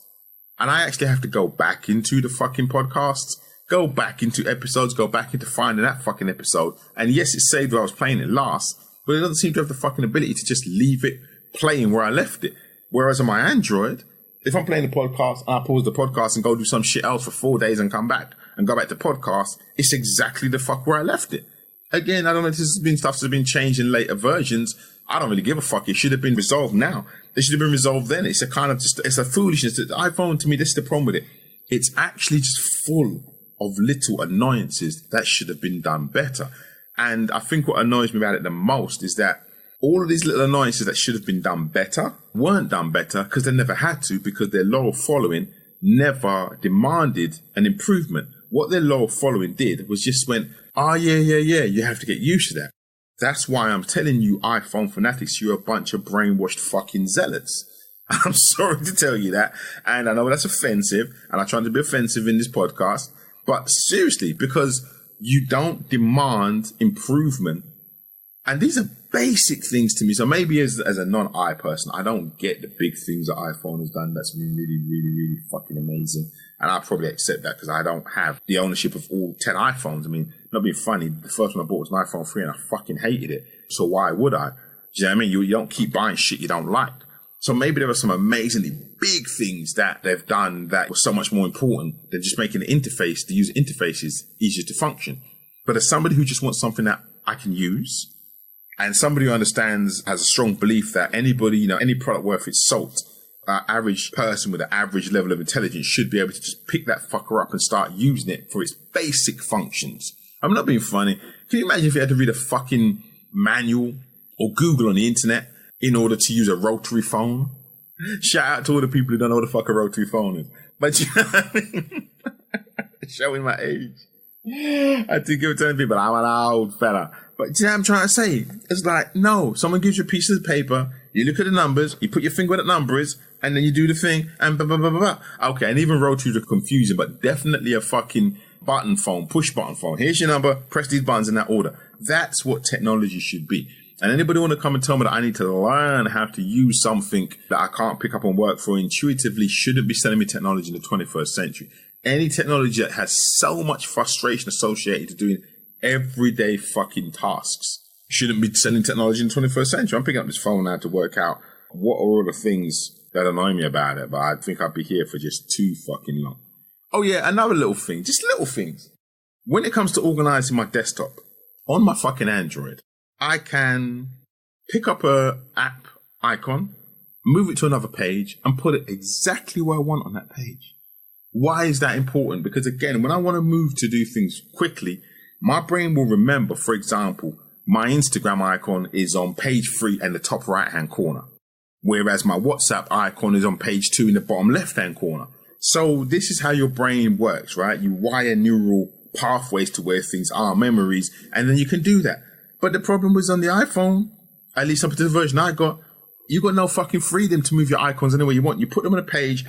And I actually have to go back into the fucking podcasts go back into episodes, go back into finding that fucking episode. And yes, it saved where I was playing it last, but it doesn't seem to have the fucking ability to just leave it playing where I left it. Whereas on my Android, if I'm playing the podcast and I pause the podcast and go do some shit else for 4 days and come back and go back to podcast, it's exactly the fuck where I left it. Again, I don't know if this has been stuff that's been changed in later versions. I don't really give a fuck. It should have been resolved now. It should have been resolved then. It's a kind of just, it's a foolishness. The iPhone, to me, this is the problem with it. It's actually just full of little annoyances that should have been done better. And I think what annoys me about it the most is that all of these little annoyances that should have been done better weren't done better because they never had to, because their loyal following never demanded an improvement. What their loyal following did was just went, oh, yeah, you have to get used to that. That's why I'm telling you, iPhone fanatics, you're a bunch of brainwashed fucking zealots. I'm sorry to tell you that. And I know that's offensive, and I try to be offensive in this podcast. But seriously, because you don't demand improvement. And these are basic things to me. So maybe as a non-I person, I don't get the big things that iPhone has done. That's been really, really, really fucking amazing. And I probably accept that because I don't have the ownership of all 10 iPhones. I mean, not being funny, the first one I bought was an iPhone 3 and I fucking hated it. So why would I? Do you know what I mean? You don't keep buying shit you don't like. So maybe there are some amazingly big things that they've done that was so much more important than just making the interface, the user interfaces, easier to function. But as somebody who just wants something that I can use, and somebody who understands, has a strong belief that anybody, any product worth its salt, average person with an average level of intelligence should be able to just pick that fucker up and start using it for its basic functions. I'm not being funny. Can you imagine if you had to read a fucking manual or Google on the internet in order to use a rotary phone? Shout out to all the people who don't know what the fuck a rotary phone is. But you know what I mean? Showing my age. I think give it to people, I'm an old fella. But you know what I'm trying to say? It's like, no, someone gives you a piece of paper, you look at the numbers, you put your finger where the number is, and then you do the thing, and blah, blah, blah, blah, blah. Okay, and even rotaries are confusing, but definitely a fucking button phone, push button phone. Here's your number, press these buttons in that order. That's what technology should be. And anybody want to come and tell me that I need to learn how to use something that I can't pick up and work for intuitively shouldn't be selling me technology in the 21st century. Any technology that has so much frustration associated to doing everyday fucking tasks shouldn't be selling technology in the 21st century. I'm picking up this phone now to work out what are all the things that annoy me about it, but I think I'd be here for just too fucking long. Oh yeah, another little thing, just little things. When it comes to organizing my desktop on my fucking Android, I can pick up a app icon, move it to another page, and put it exactly where I want on that page. Why is that important? Because again, when I want to move to do things quickly, my brain will remember, for example, my Instagram icon is on page 3 in the top right-hand corner, whereas my WhatsApp icon is on page 2 in the bottom left-hand corner. So this is how your brain works, right? You wire neural pathways to where things are, memories, and then you can do that. But the problem was on the iPhone, at least up to the version I got, you got no fucking freedom to move your icons anywhere you want. You put them on a page,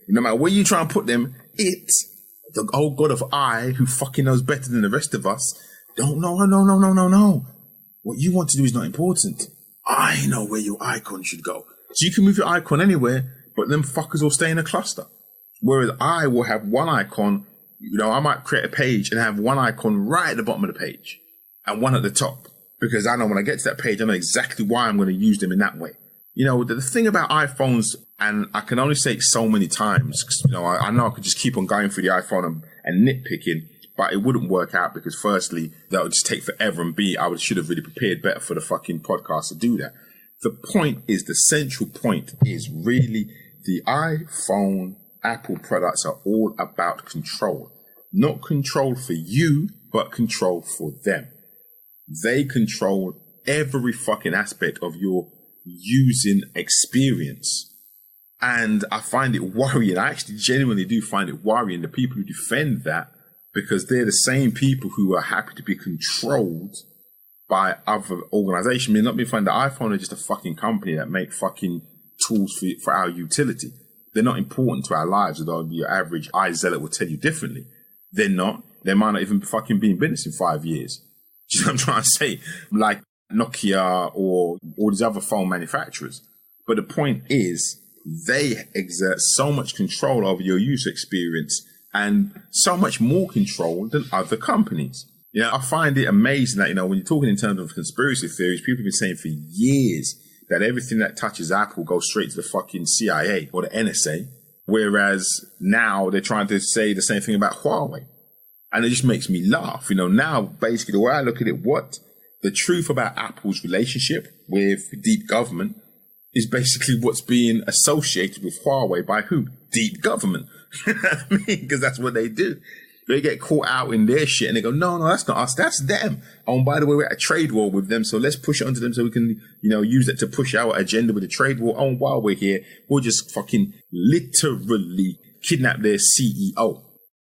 no matter where you try and put them, it's the old god of I, who fucking knows better than the rest of us, don't know. No. What you want to do is not important. I know where your icon should go. So you can move your icon anywhere, but them fuckers will stay in a cluster. Whereas I will have one icon, I might create a page and have one icon right at the bottom of the page and one at the top. Because I know when I get to that page, I know exactly why I'm going to use them in that way. The thing about iPhones, and I can only say it so many times, because, I know I could just keep on going through the iPhone and nitpicking, but it wouldn't work out because firstly, that would just take forever, and B, I should have really prepared better for the fucking podcast to do that. The central point is really the iPhone, Apple products are all about control. Not control for you, but control for them. They control every fucking aspect of your using experience. And I find it worrying. I actually genuinely do find it worrying, the people who defend that, because they're the same people who are happy to be controlled by other organizations. I mean, not being funny, the iPhone is just a fucking company that make fucking tools for our utility. They're not important to our lives, although your average zealot will tell you differently. They're not. They might not even fucking be in business in 5 years. Do you know what I'm trying to say? Like Nokia or all these other phone manufacturers. But the point is, they exert so much control over your user experience and so much more control than other companies. You know, I find it amazing that, you know, when you're talking in terms of conspiracy theories, people have been saying for years that everything that touches Apple goes straight to the fucking CIA or the NSA, whereas now they're trying to say the same thing about Huawei. And it just makes me laugh. You know, now, basically, the way I look at it, the truth about Apple's relationship with deep government is basically what's being associated with Huawei by who? Deep government. I mean, because that's what they do. They get caught out in their shit and they go, no, that's not us, that's them. Oh, and by the way, we're at a trade war with them, so let's push it onto them so we can, you know, use it to push our agenda with the trade war. Oh, and while we're here, we'll just fucking literally kidnap their CEO.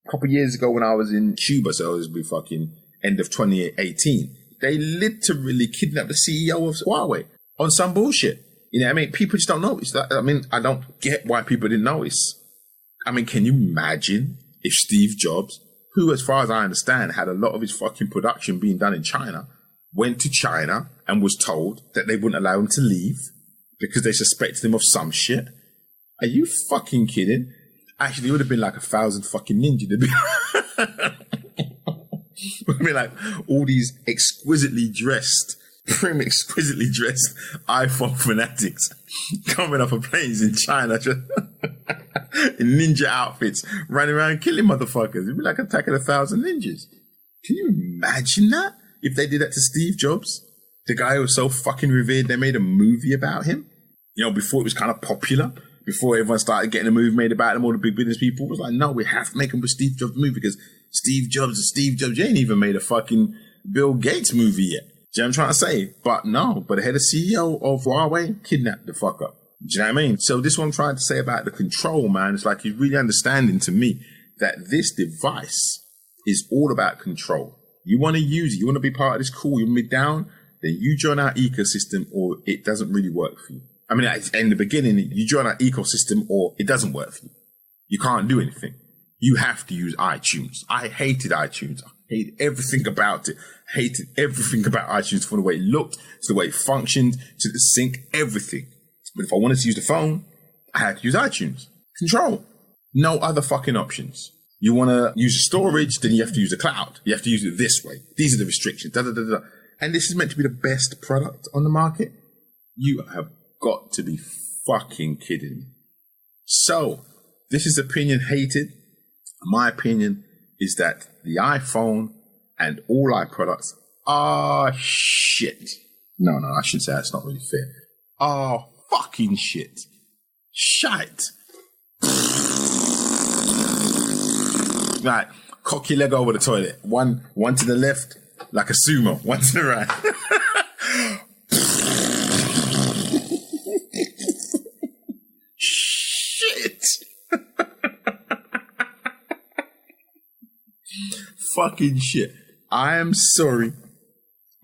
A couple of years ago when I was in Cuba, so it was be fucking end of 2018, they literally kidnapped the CEO of Huawei on some bullshit. You know what I mean? People just don't notice that. I mean, I don't get why people didn't notice. I mean, can you imagine if Steve Jobs, who, as far as I understand, had a lot of his fucking production being done in China, went to China and was told that they wouldn't allow him to leave because they suspected him of some shit? Are you fucking kidding? Actually, it would have been like 1,000 fucking ninjas. It would be like all these exquisitely dressed iPhone fanatics coming off of planes in China just in ninja outfits, running around killing motherfuckers. It'd be like attacking 1,000 ninjas. Can you imagine that? If they did that to Steve Jobs, the guy who was so fucking revered, they made a movie about him. You know, before it was kind of popular, before everyone started getting a movie made about him, all the big business people was like, no, we have to make him a Steve Jobs movie because Steve Jobs is Steve Jobs. You ain't even made a fucking Bill Gates movie yet. Do you know what I'm trying to say? But the head of CEO of Huawei kidnapped the fuck up. Do you know what I mean? So this is what I'm trying to say about the control, man. It's like he's really understanding to me that this device is all about control. You want to use it. You want to be part of this cool. You want to be down. Then you join our ecosystem or it doesn't really work for you. I mean, in the beginning, you join our ecosystem or it doesn't work for you. You can't do anything. You have to use iTunes. I hated iTunes. I hated everything about it. Hated everything about iTunes, from the way it looked, to the way it functioned, to the sync, everything. But if I wanted to use the phone, I had to use iTunes. Control. No other fucking options. You want to use storage, then you have to use the cloud. You have to use it this way. These are the restrictions. Da, da, da, da. And this is meant to be the best product on the market. You have got to be fucking kidding me. So, this is Opinion Hated. My opinion is that the iPhone and all iProducts are shit. No, I shouldn't say that's not really fair. Are fucking shit. Shite. Right, cock your leg over the toilet. One to the left, like a sumo. One to the right. Shit. Fucking shit. I am sorry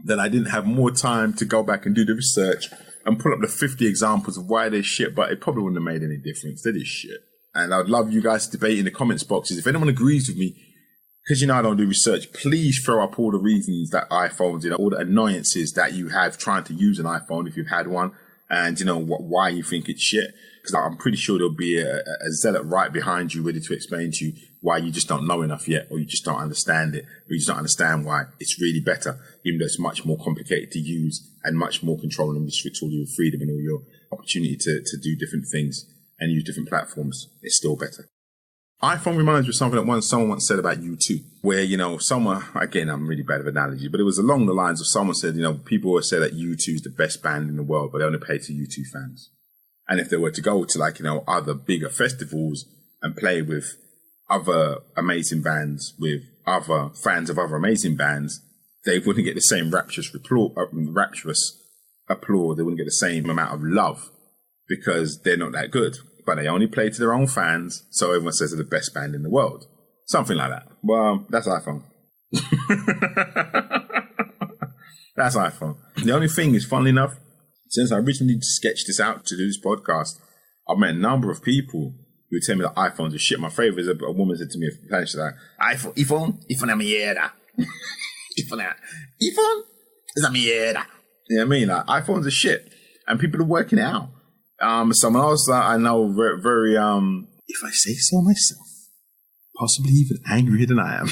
that I didn't have more time to go back and do the research and pull up the 50 examples of why they're shit, but it probably wouldn't have made any difference. That is shit. And I'd love you guys to debate in the comments boxes. If anyone agrees with me, because you know I don't do research, please throw up all the reasons that iPhones, you know, all the annoyances that you have trying to use an iPhone if you've had one, and you know why you think it's shit. Because I'm pretty sure there'll be a zealot right behind you ready to explain to you why you just don't know enough yet, or you just don't understand it, or you just don't understand why it's really better, even though it's much more complicated to use and much more controlling and restricts all your freedom and all your opportunity to do different things and use different platforms. It's still better. iPhone reminds me of something that someone once said about U2, where, you know, someone, again, I'm really bad at analogy, but it was along the lines of someone said, you know, people always say that U2 is the best band in the world, but they only play to U2 fans. And if they were to go to, like, you know, other bigger festivals and play with other amazing bands, with other fans of other amazing bands, they wouldn't get the same rapturous applause. They wouldn't get the same amount of love because they're not that good. But they only play to their own fans, so everyone says they're the best band in the world. Something like that. Well, that's iPhone. That's iPhone. The only thing is, funnily enough, since I originally sketched this out to do this podcast, I've met a number of people who tell me that iPhones are shit. My favorite is a woman said to me, she's like, iPhone è una mierda. iPhone is a mierda. You know what I mean? Like, iPhones are shit. And people are working it out. Someone else I know very, if I say so myself, possibly even angrier than I am.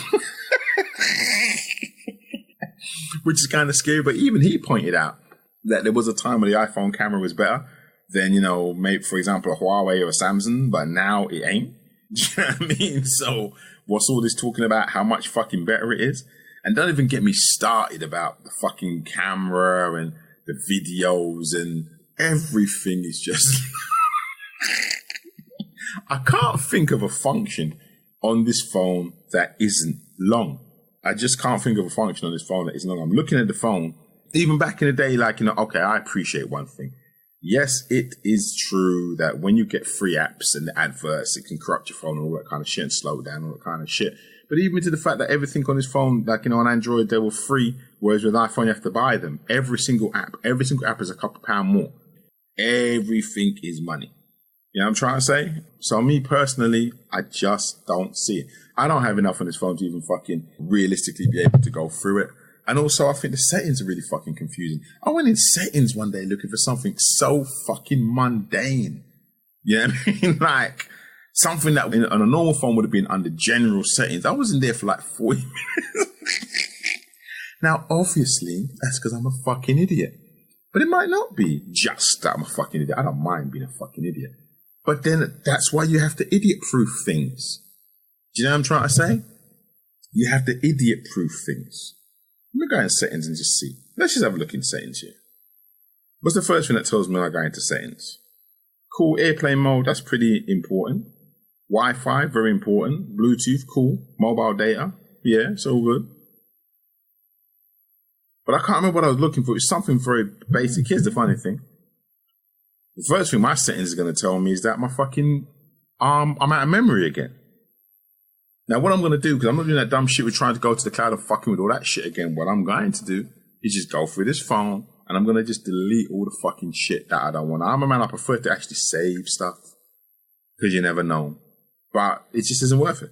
Which is kind of scary, but even he pointed out that there was a time where the iPhone camera was better than, you know, maybe, for example, a Huawei or a Samsung, but now it ain't. Do you know what I mean? So what's all this talking about how much fucking better it is? And don't even get me started about the fucking camera and the videos and everything is just... I can't think of a function on this phone that isn't long. I just can't think of a function on this phone that isn't long. I'm looking at the phone, even back in the day, like, you know, okay, I appreciate one thing. Yes, it is true that when you get free apps and the adverts, it can corrupt your phone and all that kind of shit and slow down all that kind of shit. But even to the fact that everything on this phone, like, you know, on Android, they were free, whereas with iPhone, you have to buy them. Every single app is a couple pound more. Everything is money. You know what I'm trying to say? So me personally, I just don't see it. I don't have enough on this phone to even fucking realistically be able to go through it. And also, I think the settings are really fucking confusing. I went in settings one day looking for something so fucking mundane. You know what I mean? Like, something that on a normal phone would have been under general settings. I was in there for like 40 minutes. Now, obviously, that's because I'm a fucking idiot. But it might not be just that I'm a fucking idiot. I don't mind being a fucking idiot. But then that's why you have to idiot-proof things. Do you know what I'm trying to say? You have to idiot-proof things. Let me go in settings and just see. Let's just have a look in settings here. What's the first thing that tells me when I go into settings? Cool, airplane mode, that's pretty important. Wi-Fi, very important. Bluetooth, cool. Mobile data, yeah, it's all good. But I can't remember what I was looking for. It's something very basic. Here's the funny thing. The first thing my settings is going to tell me is that my fucking, I'm out of memory again. Now, what I'm going to do, because I'm not doing that dumb shit with trying to go to the cloud and fucking with all that shit again, what I'm going to do is just go through this phone and I'm going to just delete all the fucking shit that I don't want. I'm a man, I prefer to actually save stuff because you never know. But it just isn't worth it.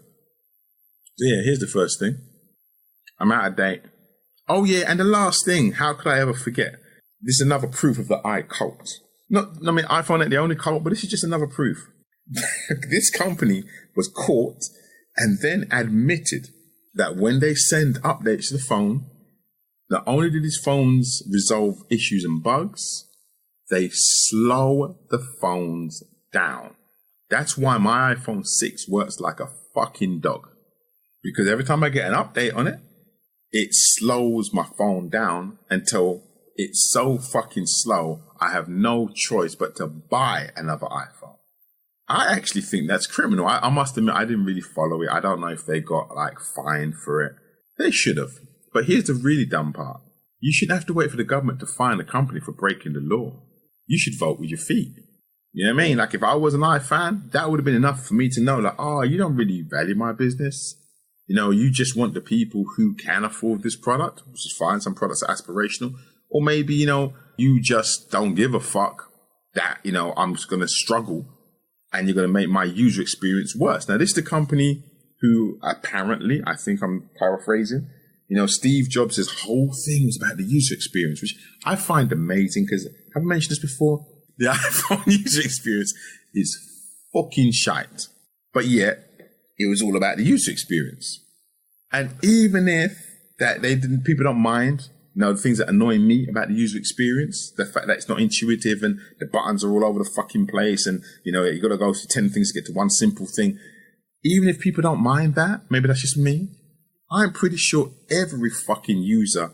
So yeah, here's the first thing. I'm out of date. Oh yeah, and the last thing, how could I ever forget? This is another proof of the iCult. I mean, iPhone ain't the only cult, but this is just another proof. This company was caught and then admitted that when they send updates to the phone, not only do these phones resolve issues and bugs, they slow the phones down. That's why my iPhone 6 works like a fucking dog. Because every time I get an update on it, it slows my phone down until it's so fucking slow, I have no choice but to buy another iPhone. I actually think that's criminal. I must admit, I didn't really follow it. I don't know if they got, like, fined for it. They should have. But here's the really dumb part. You shouldn't have to wait for the government to fine a company for breaking the law. You should vote with your feet. You know what I mean? Like, if I was an iFan, that would have been enough for me to know, like, oh, you don't really value my business. You know, you just want the people who can afford this product, which is fine. Some products are aspirational. Or maybe, you know, you just don't give a fuck that, you know, I'm just going to struggle and you're going to make my user experience worse. Now, this is the company who apparently, I think I'm paraphrasing, you know, Steve Jobs' whole thing was about the user experience, which I find amazing because, have I mentioned this before? The iPhone user experience is fucking shite. But yet, it was all about the user experience. And even if that people don't mind, you know, the things that annoy me about the user experience, the fact that it's not intuitive and the buttons are all over the fucking place and, you know, you got to go through 10 things to get to one simple thing. Even if people don't mind that, maybe that's just me, I'm pretty sure every fucking user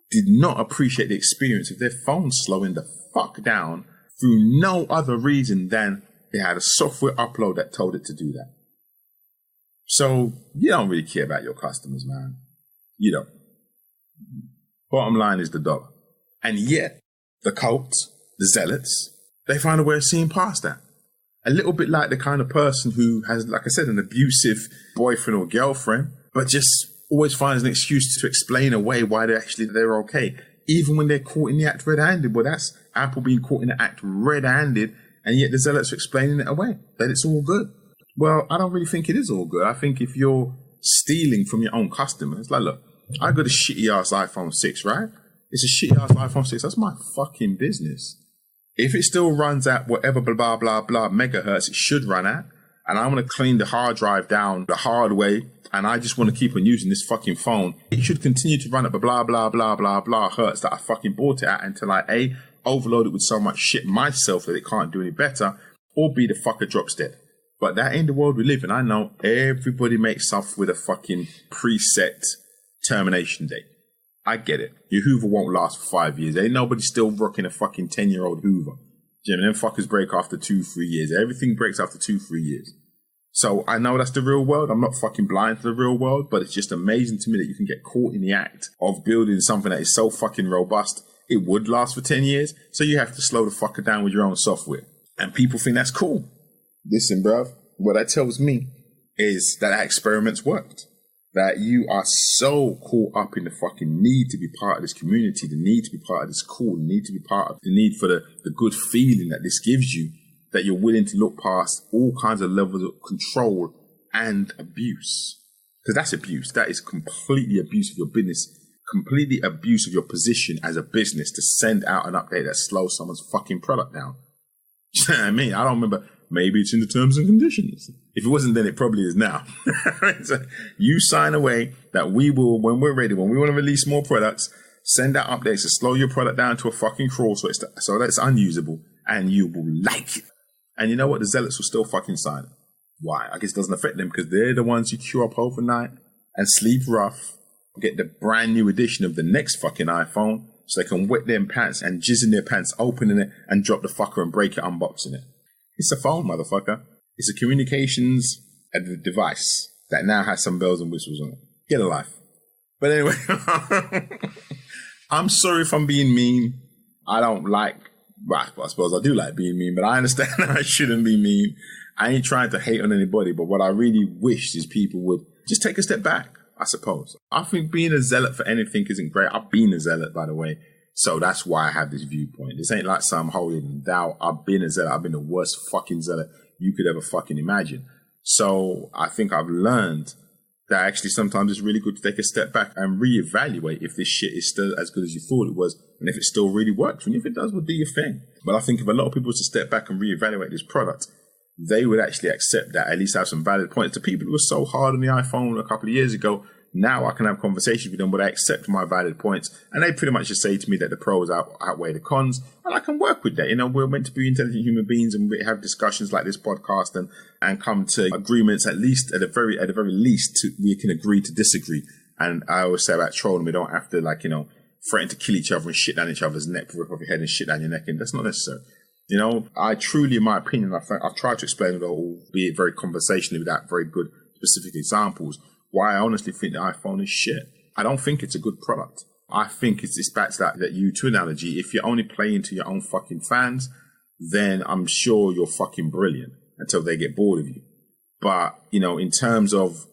did not appreciate the experience of their phone slowing the fuck down through no other reason than it had a software upload that told it to do that. So you don't really care about your customers, man. You don't. Bottom line is the dollar. And yet, the cult, the zealots, they find a way of seeing past that. A little bit like the kind of person who has, like I said, an abusive boyfriend or girlfriend, but just always finds an excuse to explain away why they're okay. Even when they're caught in the act red-handed. Well, that's Apple being caught in the act red-handed, and yet the zealots are explaining it away, that it's all good. Well, I don't really think it is all good. I think if you're stealing from your own customers, like, look, I got a shitty-ass iPhone 6, right? It's a shitty-ass iPhone 6. That's my fucking business. If it still runs at whatever blah, blah, blah megahertz it should run at, and I want to clean the hard drive down the hard way, and I just want to keep on using this fucking phone, it should continue to run at the blah, blah, blah, blah, blah hertz that I fucking bought it at until I A, overload it with so much shit myself that it can't do any better, or B, the fucker drops dead. But that ain't the world we live in. I know everybody makes stuff with a fucking preset termination date. I get it. Your Hoover won't last for 5 years. Ain't nobody still rocking a fucking 10-year-old Hoover. Jim, them fuckers break after 2-3 years. Everything breaks after 2-3 years. So I know that's the real world. I'm not fucking blind to the real world, but it's just amazing to me that you can get caught in the act of building something that is so fucking robust. It would last for 10 years. So you have to slow the fucker down with your own software. And people think that's cool. Listen, bruv, what that tells me is that experiment's worked. That you are so caught up in the fucking need to be part of this community, the need to be part of this call, the need to be part of the need for the good feeling that this gives you, that you're willing to look past all kinds of levels of control and abuse. Because that's abuse. That is completely abuse of your business, completely abuse of your position as a business to send out an update that slows someone's fucking product down. You know what I mean? I don't remember. Maybe it's in the terms and conditions. If it wasn't, then it probably is now. So you sign away that we will, when we're ready, when we want to release more products, send out updates to slow your product down to a fucking crawl so that it's unusable, and you will like it. And you know what? The zealots will still fucking sign it. Why? I guess it doesn't affect them because they're the ones who queue up overnight and sleep rough, get the brand new edition of the next fucking iPhone so they can wet their pants and jizz in their pants, opening it and drop the fucker and break it, unboxing it. It's a phone, motherfucker. It's a communications device that now has some bells and whistles on it. Get a life. But anyway, I'm sorry if I'm being mean. I don't like, well, I suppose I do like being mean, but I understand that I shouldn't be mean. I ain't trying to hate on anybody, but what I really wish is people would just take a step back, I suppose. I think being a zealot for anything isn't great. I've been a zealot, by the way. So that's why I have this viewpoint. This ain't like some holier than thou. I've been a zealot. I've been the worst fucking zealot you could ever fucking imagine. So I think I've learned that actually sometimes it's really good to take a step back and reevaluate if this shit is still as good as you thought it was and if it still really works. And if it does, well, do your thing. But I think if a lot of people were to step back and reevaluate this product, they would actually accept that, at least have some valid points. The people who were so hard on the iPhone a couple of years ago, now I can have conversations with them where they accept my valid points, and they pretty much just say to me that the pros outweigh the cons, and I can work with that. You know, we're meant to be intelligent human beings, and we have discussions like this podcast and come to agreements. At the very least, we can agree to disagree. And I always say about trolling, we don't have to threaten to kill each other and shit down each other's neck, rip off your head and shit down your neck, and that's not necessary. You know, I truly, in my opinion, I've tried to explain it all, be it very conversationally without very good specific examples, why I honestly think the iPhone is shit. I don't think it's a good product. I think it's back to that U2 analogy. If you're only playing to your own fucking fans, then I'm sure you're fucking brilliant until they get bored of you. But, in terms of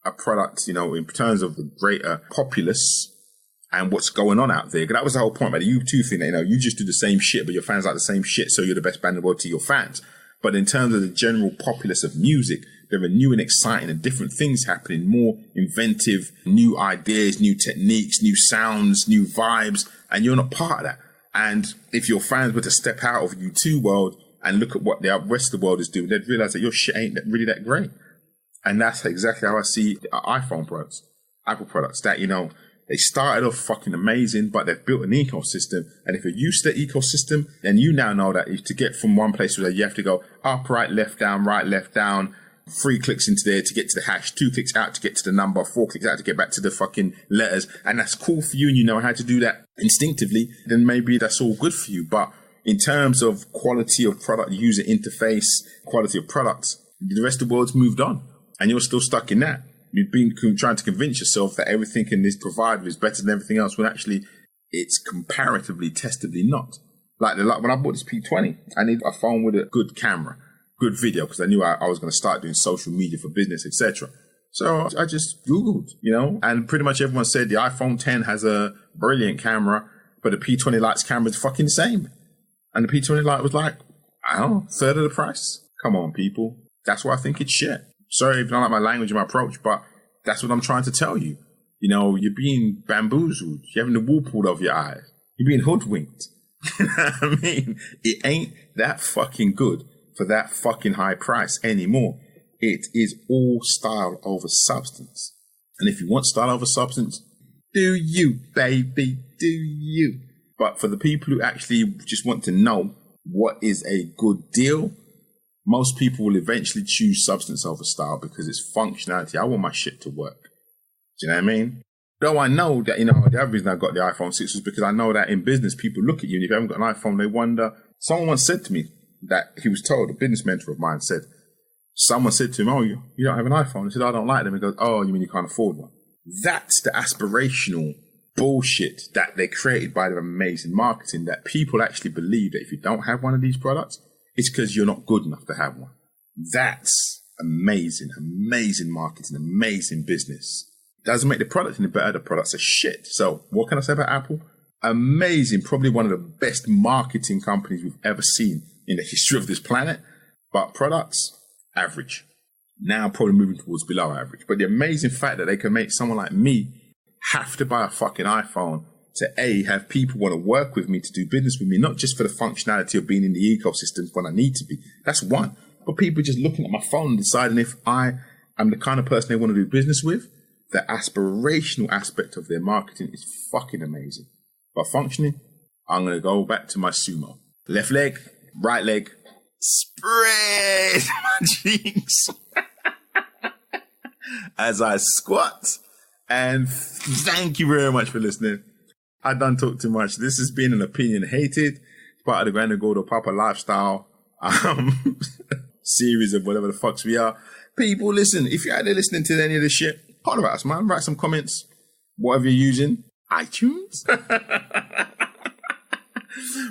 a product, in terms of the greater populace and what's going on out there, 'cause that was the whole point about the U2 thing, that, you just do the same shit, but your fans like the same shit, so you're the best band in the world to your fans. But in terms of the general populace of music, there are new and exciting and different things happening, more inventive, new ideas, new techniques, new sounds, new vibes, and you're not part of that. And if your fans were to step out of U2 world and look at what the rest of the world is doing, they'd realize that your shit ain't really that great. And that's exactly how I see iPhone products, Apple products, that, they started off fucking amazing, but they've built an ecosystem. And if you're used to the ecosystem, then you now know that to get from one place to the other, you have to go up, right, left, down, 3 clicks into there to get to the hash, 2 clicks out to get to the number, 4 clicks out to get back to the fucking letters. And that's cool for you and you know how to do that instinctively, then maybe that's all good for you. But in terms of quality of product, user interface, quality of products, the rest of the world's moved on. And you're still stuck in that. You've been trying to convince yourself that everything in this provider is better than everything else, when actually it's comparatively, testably not. Like when I bought this P20, I need a phone with a good camera, good video, because I knew I was going to start doing social media for business, etc. So I just Googled, and pretty much everyone said the iPhone 10 has a brilliant camera, but the P20 Lite's camera is fucking the same. And the P20 Lite was like, I don't know, third of the price. Come on, people. That's why I think it's shit. Sorry if you don't like my language and my approach, but that's what I'm trying to tell you. You're being bamboozled. You're having the wool pulled over your eyes. You're being hoodwinked. I mean, it ain't that fucking good for that fucking high price anymore. It is all style over substance. And if you want style over substance, do you, baby, do you. But for the people who actually just want to know what is a good deal, most people will eventually choose substance over style because it's functionality. I want my shit to work. Do you know what I mean? Though I know that, the other reason I got the iPhone 6 was because I know that in business, people look at you and if you haven't got an iPhone, they wonder. Someone once said to me that he was told, a business mentor of mine said, someone said to him, oh, you don't have an iPhone. He said, I don't like them. He goes, oh, you mean you can't afford one? That's the aspirational bullshit that they created by their amazing marketing, that people actually believe that if you don't have one of these products, it's because you're not good enough to have one. That's amazing, amazing marketing, amazing business. Doesn't make the product any better. The products are shit. So what can I say about Apple? Amazing. Probably one of the best marketing companies we've ever seen in the history of this planet. But products, average. Now probably moving towards below average. But the amazing fact that they can make someone like me have to buy a fucking iPhone to have people want to work with me, to do business with me, not just for the functionality of being in the ecosystem when I need to be. That's one. But people just looking at my phone and deciding if I am the kind of person they want to do business with. The aspirational aspect of their marketing is fucking amazing. But functioning, I'm going to go back to my sumo. Left leg, right leg, spread my cheeks as I squat. And thank you very much for listening. I done talk too much. This has been an Opinion Hated, part of the Grand Gordo Papa Lifestyle series of whatever the fucks we are. People, listen, if you're out there listening to any of this shit, part about us, man. Write some comments, whatever you're using. iTunes.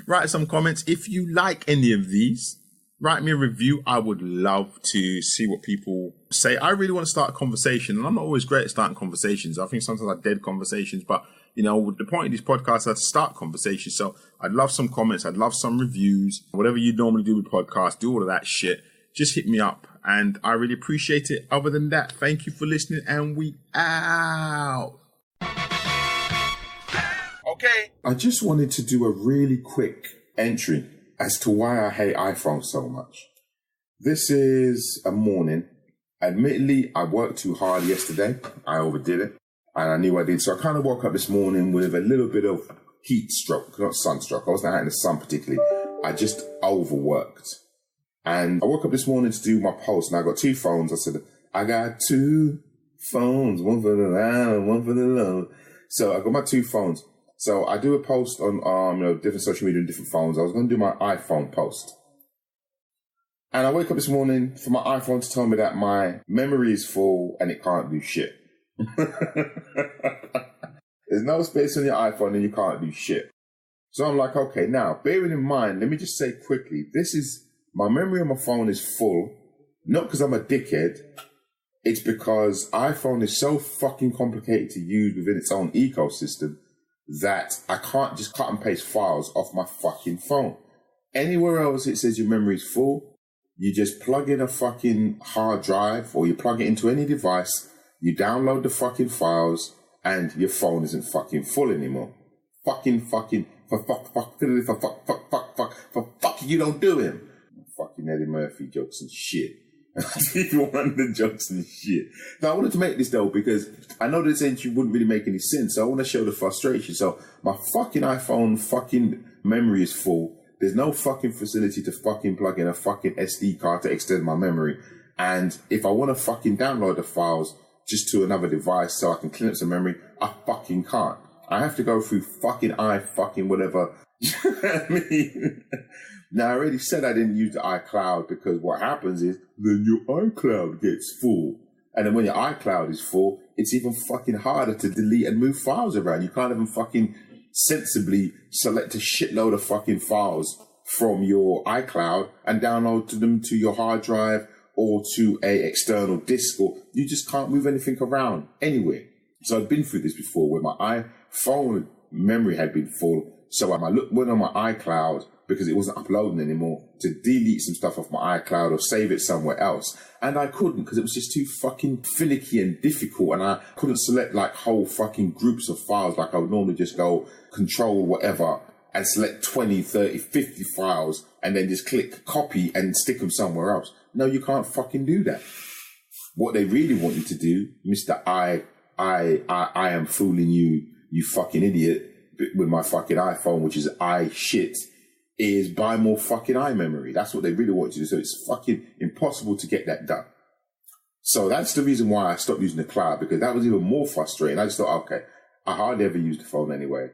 Write some comments. If you like any of these, write me a review. I would love to see what people say. I really want to start a conversation, and I'm not always great at starting conversations. I think sometimes I dead conversations, but the point of these podcasts is to start conversations. So I'd love some comments. I'd love some reviews. Whatever you normally do with podcasts, do all of that shit. Just hit me up, and I really appreciate it. Other than that, thank you for listening, and we out. Okay. I just wanted to do a really quick entry as to why I hate iPhones so much. This is a morning. Admittedly, I worked too hard yesterday. I overdid it, and I knew I did. So I kind of woke up this morning with a little bit of heat stroke, not sunstroke. I wasn't out in the sun particularly. I just overworked. And I woke up this morning to do my post, and I got two phones. I said, I got two phones, one for the loud, one for the low. So I got my two phones. So I do a post on different social media and different phones. I was going to do my iPhone post. And I wake up this morning for my iPhone to tell me that my memory is full and it can't do shit. There's no space on your iPhone and you can't do shit. So I'm like, okay, now, bearing in mind, let me just say quickly, my memory on my phone is full, not because I'm a dickhead. It's because iPhone is so fucking complicated to use within its own ecosystem that I can't just cut and paste files off my fucking phone. Anywhere else it says your memory is full, you just plug in a fucking hard drive or you plug it into any device, you download the fucking files, and your phone isn't fucking full anymore. For fuck, you don't do him. Fucking Eddie Murphy jokes and shit. Even one of the jokes and shit. Now, I wanted to make this though because I know this entry wouldn't really make any sense. So I want to show the frustration. So my fucking iPhone fucking memory is full. There's no fucking facility to fucking plug in a fucking SD card to extend my memory. And if I want to fucking download the files just to another device so I can clean up some memory, I fucking can't. I have to go through fucking whatever. I mean, now I already said I didn't use the iCloud because what happens is then your iCloud gets full. And then when your iCloud is full, it's even fucking harder to delete and move files around. You can't even fucking sensibly select a shitload of fucking files from your iCloud and download them to your hard drive or to a external disk, or you just can't move anything around anywhere. So I've been through this before where my iPhone memory had been full. So I went on my iCloud because it wasn't uploading anymore to delete some stuff off my iCloud or save it somewhere else. And I couldn't because it was just too fucking finicky and difficult. And I couldn't select like whole fucking groups of files. Like I would normally just go control whatever and select 20, 30, 50 files and then just click copy and stick them somewhere else. No, you can't fucking do that. What they really want you to do, Mr. I am fooling you, you fucking idiot, with my fucking iPhone, which is shit, is buy more fucking iMemory. That's what they really want you to do. So it's fucking impossible to get that done. So that's the reason why I stopped using the cloud, because that was even more frustrating. I just thought, okay, I hardly ever use the phone anyway,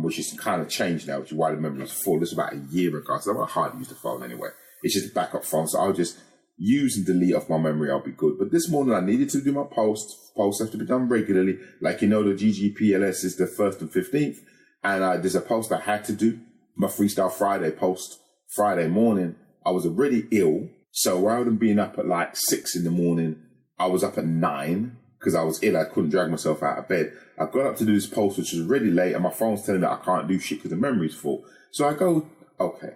which is kind of changed now, which is why the memory was full. This was about a year ago, so I hardly use the phone anyway. It's just a backup phone, so I'll just use and delete off my memory. I'll be good. But this morning I needed to do my posts. Posts have to be done regularly. Like, you know, the GGPLS is the 1st and 15th. And there's a post I had to do. My Freestyle Friday post Friday morning. I was already ill. So rather than being up at like 6 in the morning, I was up at 9 because I was ill. I couldn't drag myself out of bed. I got up to do this post, which was already late, and my phone's telling me that I can't do shit because the memory's full. So I go, okay,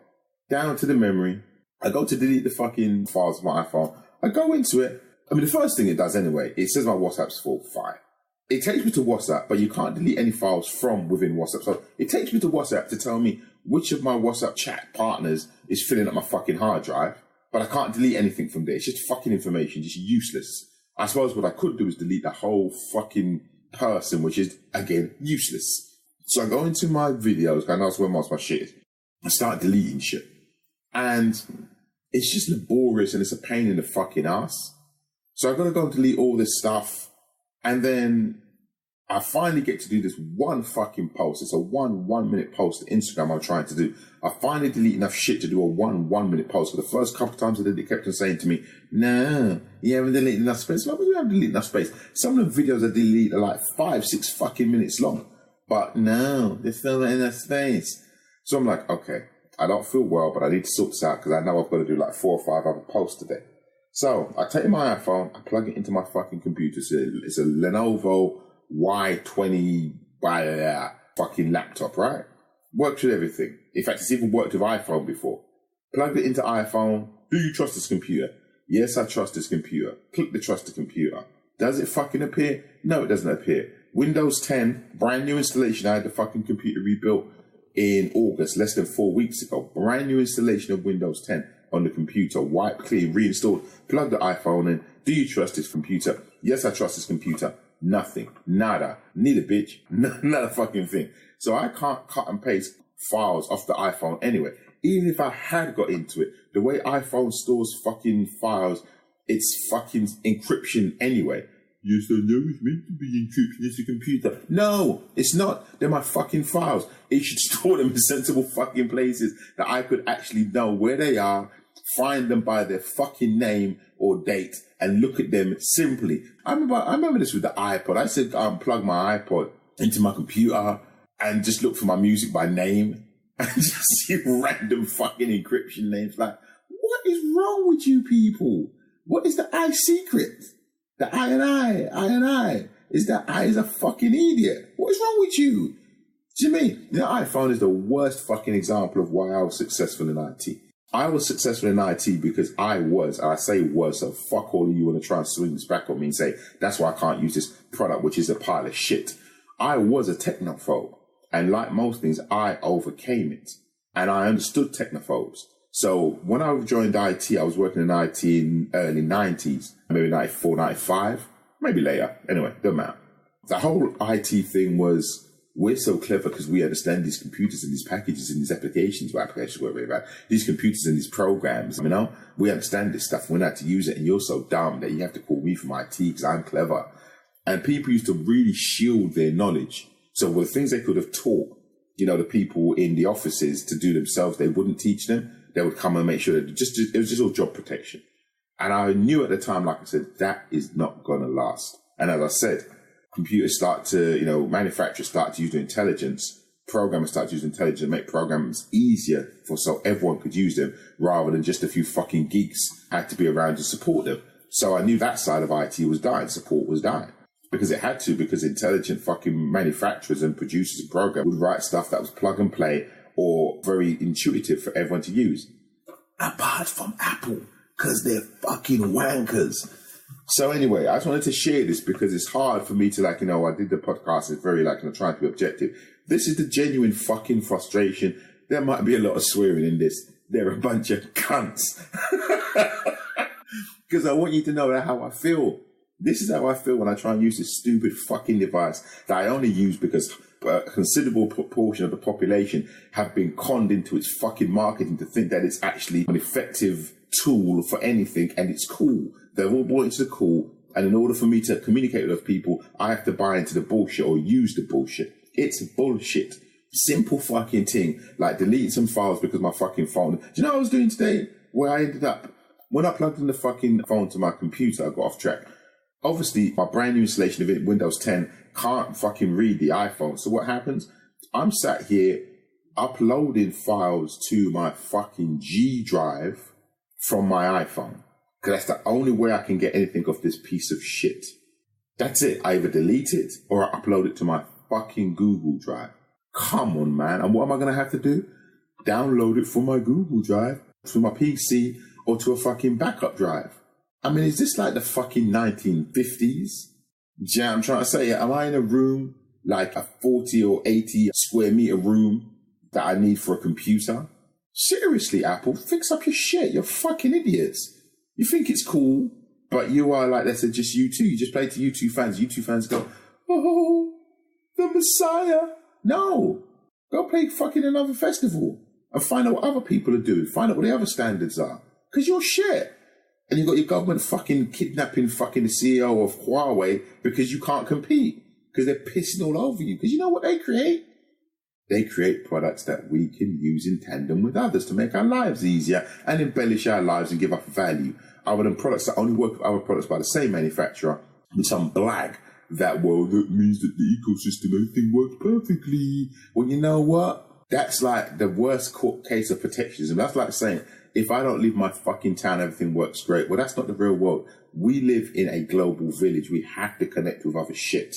down to the memory. I go to delete the fucking files of my iPhone. I go into it. I mean, the first thing it does anyway, it says my WhatsApp's full. Fine. It takes me to WhatsApp, but you can't delete any files from within WhatsApp. So it takes me to WhatsApp to tell me which of my WhatsApp chat partners is filling up my fucking hard drive, but I can't delete anything from there. It's just fucking information, just useless. I suppose what I could do is delete the whole fucking person, which is, again, useless. So I go into my videos, and that's where most of my shit is. I start deleting shit. And it's just laborious and it's a pain in the fucking ass. So I've got to go and delete all this stuff. And then I finally get to do this one fucking post. It's a one minute post on Instagram I'm trying to do. I finally delete enough shit to do a one minute post. For the first couple of times I did, they kept on saying to me, no, you haven't deleted enough space. Like, you haven't deleted enough space. Some of the videos I delete are like 5-6 fucking minutes long. But no, there's still not enough space. So I'm like, okay, I don't feel well, but I need to sort this out because I know I've got to do like 4 or 5 other posts today. So I take my iPhone, I plug it into my fucking computer. So it's a Lenovo Y20 fucking laptop, right? Works with everything. In fact, it's even worked with iPhone before. Plugged it into iPhone. Do you trust this computer? Yes, I trust this computer. Click the trust the computer. Does it fucking appear? No, it doesn't appear. Windows 10, brand new installation. I had the fucking computer rebuilt in August, less than 4 weeks ago. Brand new installation of Windows 10 on the computer. Wipe clean, reinstalled. Plug the iPhone in. Do you trust this computer? Yes, I trust this computer. Nothing. Nada. Neither bitch. Not a fucking thing. So I can't cut and paste files off the iPhone anyway. Even if I had got into it, the way iPhone stores fucking files, it's fucking encryption anyway. Yes, I know it's meant to be encryption. It's a computer. No, it's not. They're my fucking files. It should store them in sensible fucking places that I could actually know where they are, find them by their fucking name or date, and look at them simply. I remember this with the iPod. I said plug my iPod into my computer and just look for my music by name and just see random fucking encryption names. Like, what is wrong with you people? What is the secret? The I is that I is a fucking idiot. What is wrong with you? Do you mean? The iPhone is the worst fucking example of why I was successful in IT. I was successful in IT because I was, and I say was, so fuck all of you want to try and swing this back on me and say, that's why I can't use this product, which is a pile of shit. I was a technophobe. And like most things, I overcame it. And I understood technophobes. So when I joined IT, I was working in IT in early 90s, maybe 94, 95, maybe later. Anyway, doesn't matter. The whole IT thing was, we're so clever because we understand these computers and these packages and these applications, these computers and these programs, you know? We understand this stuff. We know how to use it. And you're so dumb that you have to call me from IT because I'm clever. And people used to really shield their knowledge. So the things they could have taught, you know, the people in the offices to do themselves, they wouldn't teach them. They would come and make sure that it was just all job protection. And I knew at the time, like I said, that is not going to last. And as I said, computers start to, you know, manufacturers start to use intelligence, programmers start to use intelligence and make programs easier so everyone could use them rather than just a few fucking geeks had to be around to support them. So I knew that side of IT was dying, support was dying. Because it had to, because intelligent fucking manufacturers and producers and programmers would write stuff that was plug and play or very intuitive for everyone to use. Apart from Apple, because they're fucking wankers. So anyway, I just wanted to share this because it's hard for me to, like, you know, I did the podcast, it's very, like, you know, trying to be objective. This is the genuine fucking frustration. There might be a lot of swearing in this. They're a bunch of cunts. Because I want you to know how I feel. This is how I feel when I try and use this stupid fucking device that I only use because a considerable proportion of the population have been conned into its fucking marketing to think that it's actually an effective tool for anything and it's cool. They're all bought into the cool. And in order for me to communicate with those people, I have to buy into the bullshit or use the bullshit. It's bullshit. Simple fucking thing. Like deleting some files because my fucking phone. Do you know what I was doing today? Where I ended up? When I plugged in the fucking phone to my computer, I got off track. Obviously, my brand new installation of Windows 10 can't fucking read the iPhone. So what happens? I'm sat here uploading files to my fucking G drive from my iPhone. Because that's the only way I can get anything off this piece of shit. That's it. I either delete it or I upload it to my fucking Google Drive. Come on, man. And what am I going to have to do? Download it from my Google Drive to my PC or to a fucking backup drive. I mean, is this like the fucking 1950s? Yeah, I'm trying to say, am I in a room, like a 40 or 80 square meter room that I need for a computer? Seriously, Apple, fix up your shit. You're fucking idiots. You think it's cool, but you are like, let's say, just U2. You just play to U2 fans. U2 fans go, oh, the Messiah. No, go play fucking another festival and find out what other people are doing. Find out what the other standards are. Because you're shit. And you've got your government fucking kidnapping fucking the CEO of Huawei because you can't compete. Because they're pissing all over you. Because you know what they create? They create products that we can use in tandem with others to make our lives easier and embellish our lives and give us value. Other than products that only work with other products by the same manufacturer with some blag that, well, that means that the ecosystem, everything works perfectly. Well, you know what? That's like the worst case of protectionism. That's like saying, if I don't leave my fucking town, everything works great. Well, that's not the real world. We live in a global village. We have to connect with other shit.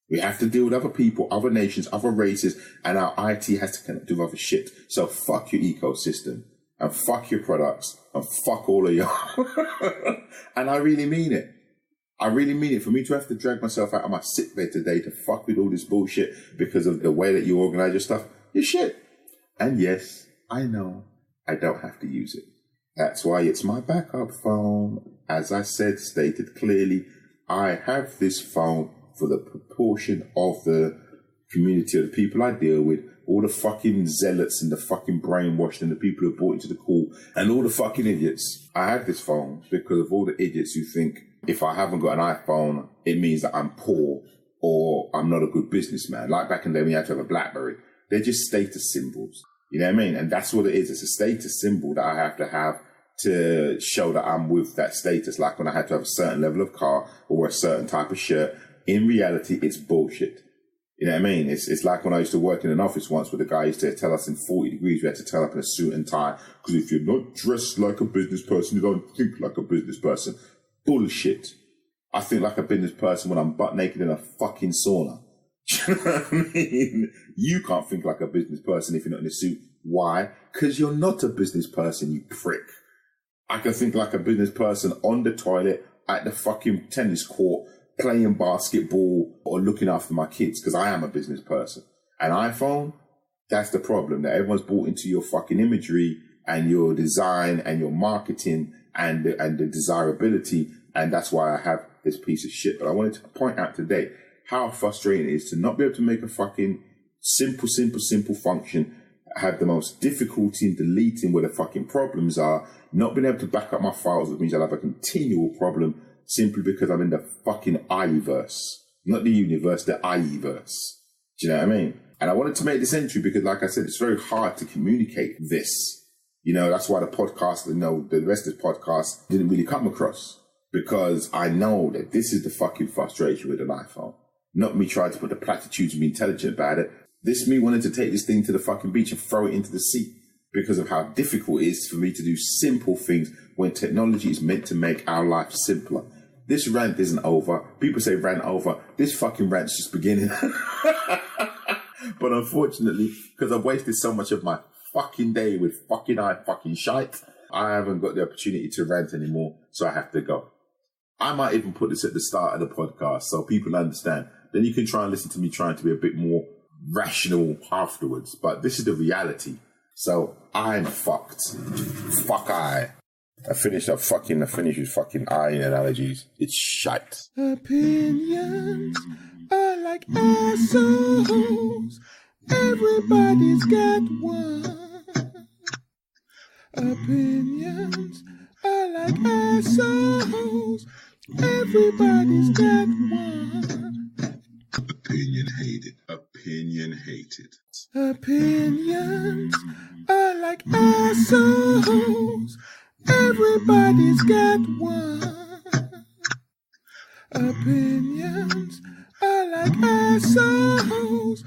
We have to deal with other people, other nations, other races, and our IT has to connect with other shit. So fuck your ecosystem, and fuck your products, and fuck all of y'all. And I really mean it. I really mean it. For me to have to drag myself out of my sickbed today to fuck with all this bullshit because of the way that you organize your stuff, you're shit. And yes, I know I don't have to use it. That's why it's my backup phone. As I said, stated clearly, I have this phone for the proportion of the community of the people I deal with, all the fucking zealots and the fucking brainwashed and the people who are bought into the call and all the fucking idiots. I have this phone because of all the idiots who think if I haven't got an iPhone, it means that I'm poor or I'm not a good businessman. Like back in the day when you had to have a BlackBerry. They're just status symbols. You know what I mean? And that's what it is. It's a status symbol that I have to have to show that I'm with that status. Like when I had to have a certain level of car or a certain type of shirt. In reality, it's bullshit. You know what I mean? It's like when I used to work in an office once where the guy used to tell us in 40 degrees we had to turn up in a suit and tie. Because if you're not dressed like a business person, you don't think like a business person. Bullshit. I think like a business person when I'm butt naked in a fucking sauna. Do you know what I mean? You can't think like a business person if you're not in a suit. Why? Because you're not a business person, you prick. I can think like a business person on the toilet, at the fucking tennis court, playing basketball or looking after my kids, because I am a business person. An iPhone, that's the problem, that everyone's bought into your fucking imagery and your design and your marketing and the desirability, and that's why I have this piece of shit. But I wanted to point out today how frustrating it is to not be able to make a fucking simple function, have the most difficulty in deleting where the fucking problems are, not being able to back up my files, which means I'll have a continual problem simply because I'm in the fucking I-verse. Not the universe, the I-verse. Do you know what I mean? And I wanted to make this entry because, like I said, it's very hard to communicate this. You know, that's why the podcast, you know, the rest of the podcast didn't really come across. Because I know that this is the fucking frustration with an iPhone. Not me trying to put the platitudes and be intelligent about it. This me wanting to take this thing to the fucking beach and throw it into the sea because of how difficult it is for me to do simple things when technology is meant to make our life simpler. This rant isn't over. People say rant over. This fucking rant's just beginning. But unfortunately, because I've wasted so much of my fucking day with fucking Shite, I haven't got the opportunity to rant anymore, so I have to go. I might even put this at the start of the podcast so people understand. Then you can try and listen to me trying to be a bit more rational afterwards. But this is the reality. So I'm fucked. Fuck I. I finish with fucking iron analogies. It's shite. Opinions are like assholes. Everybody's got one. Opinions are like assholes. Everybody's got one. OpinionHated. OpinionHated. Opinions are like assholes. Everybody's got one. Opinions are like assholes.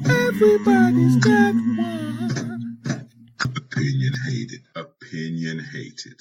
Everybody's got one. OpinionHated. OpinionHated.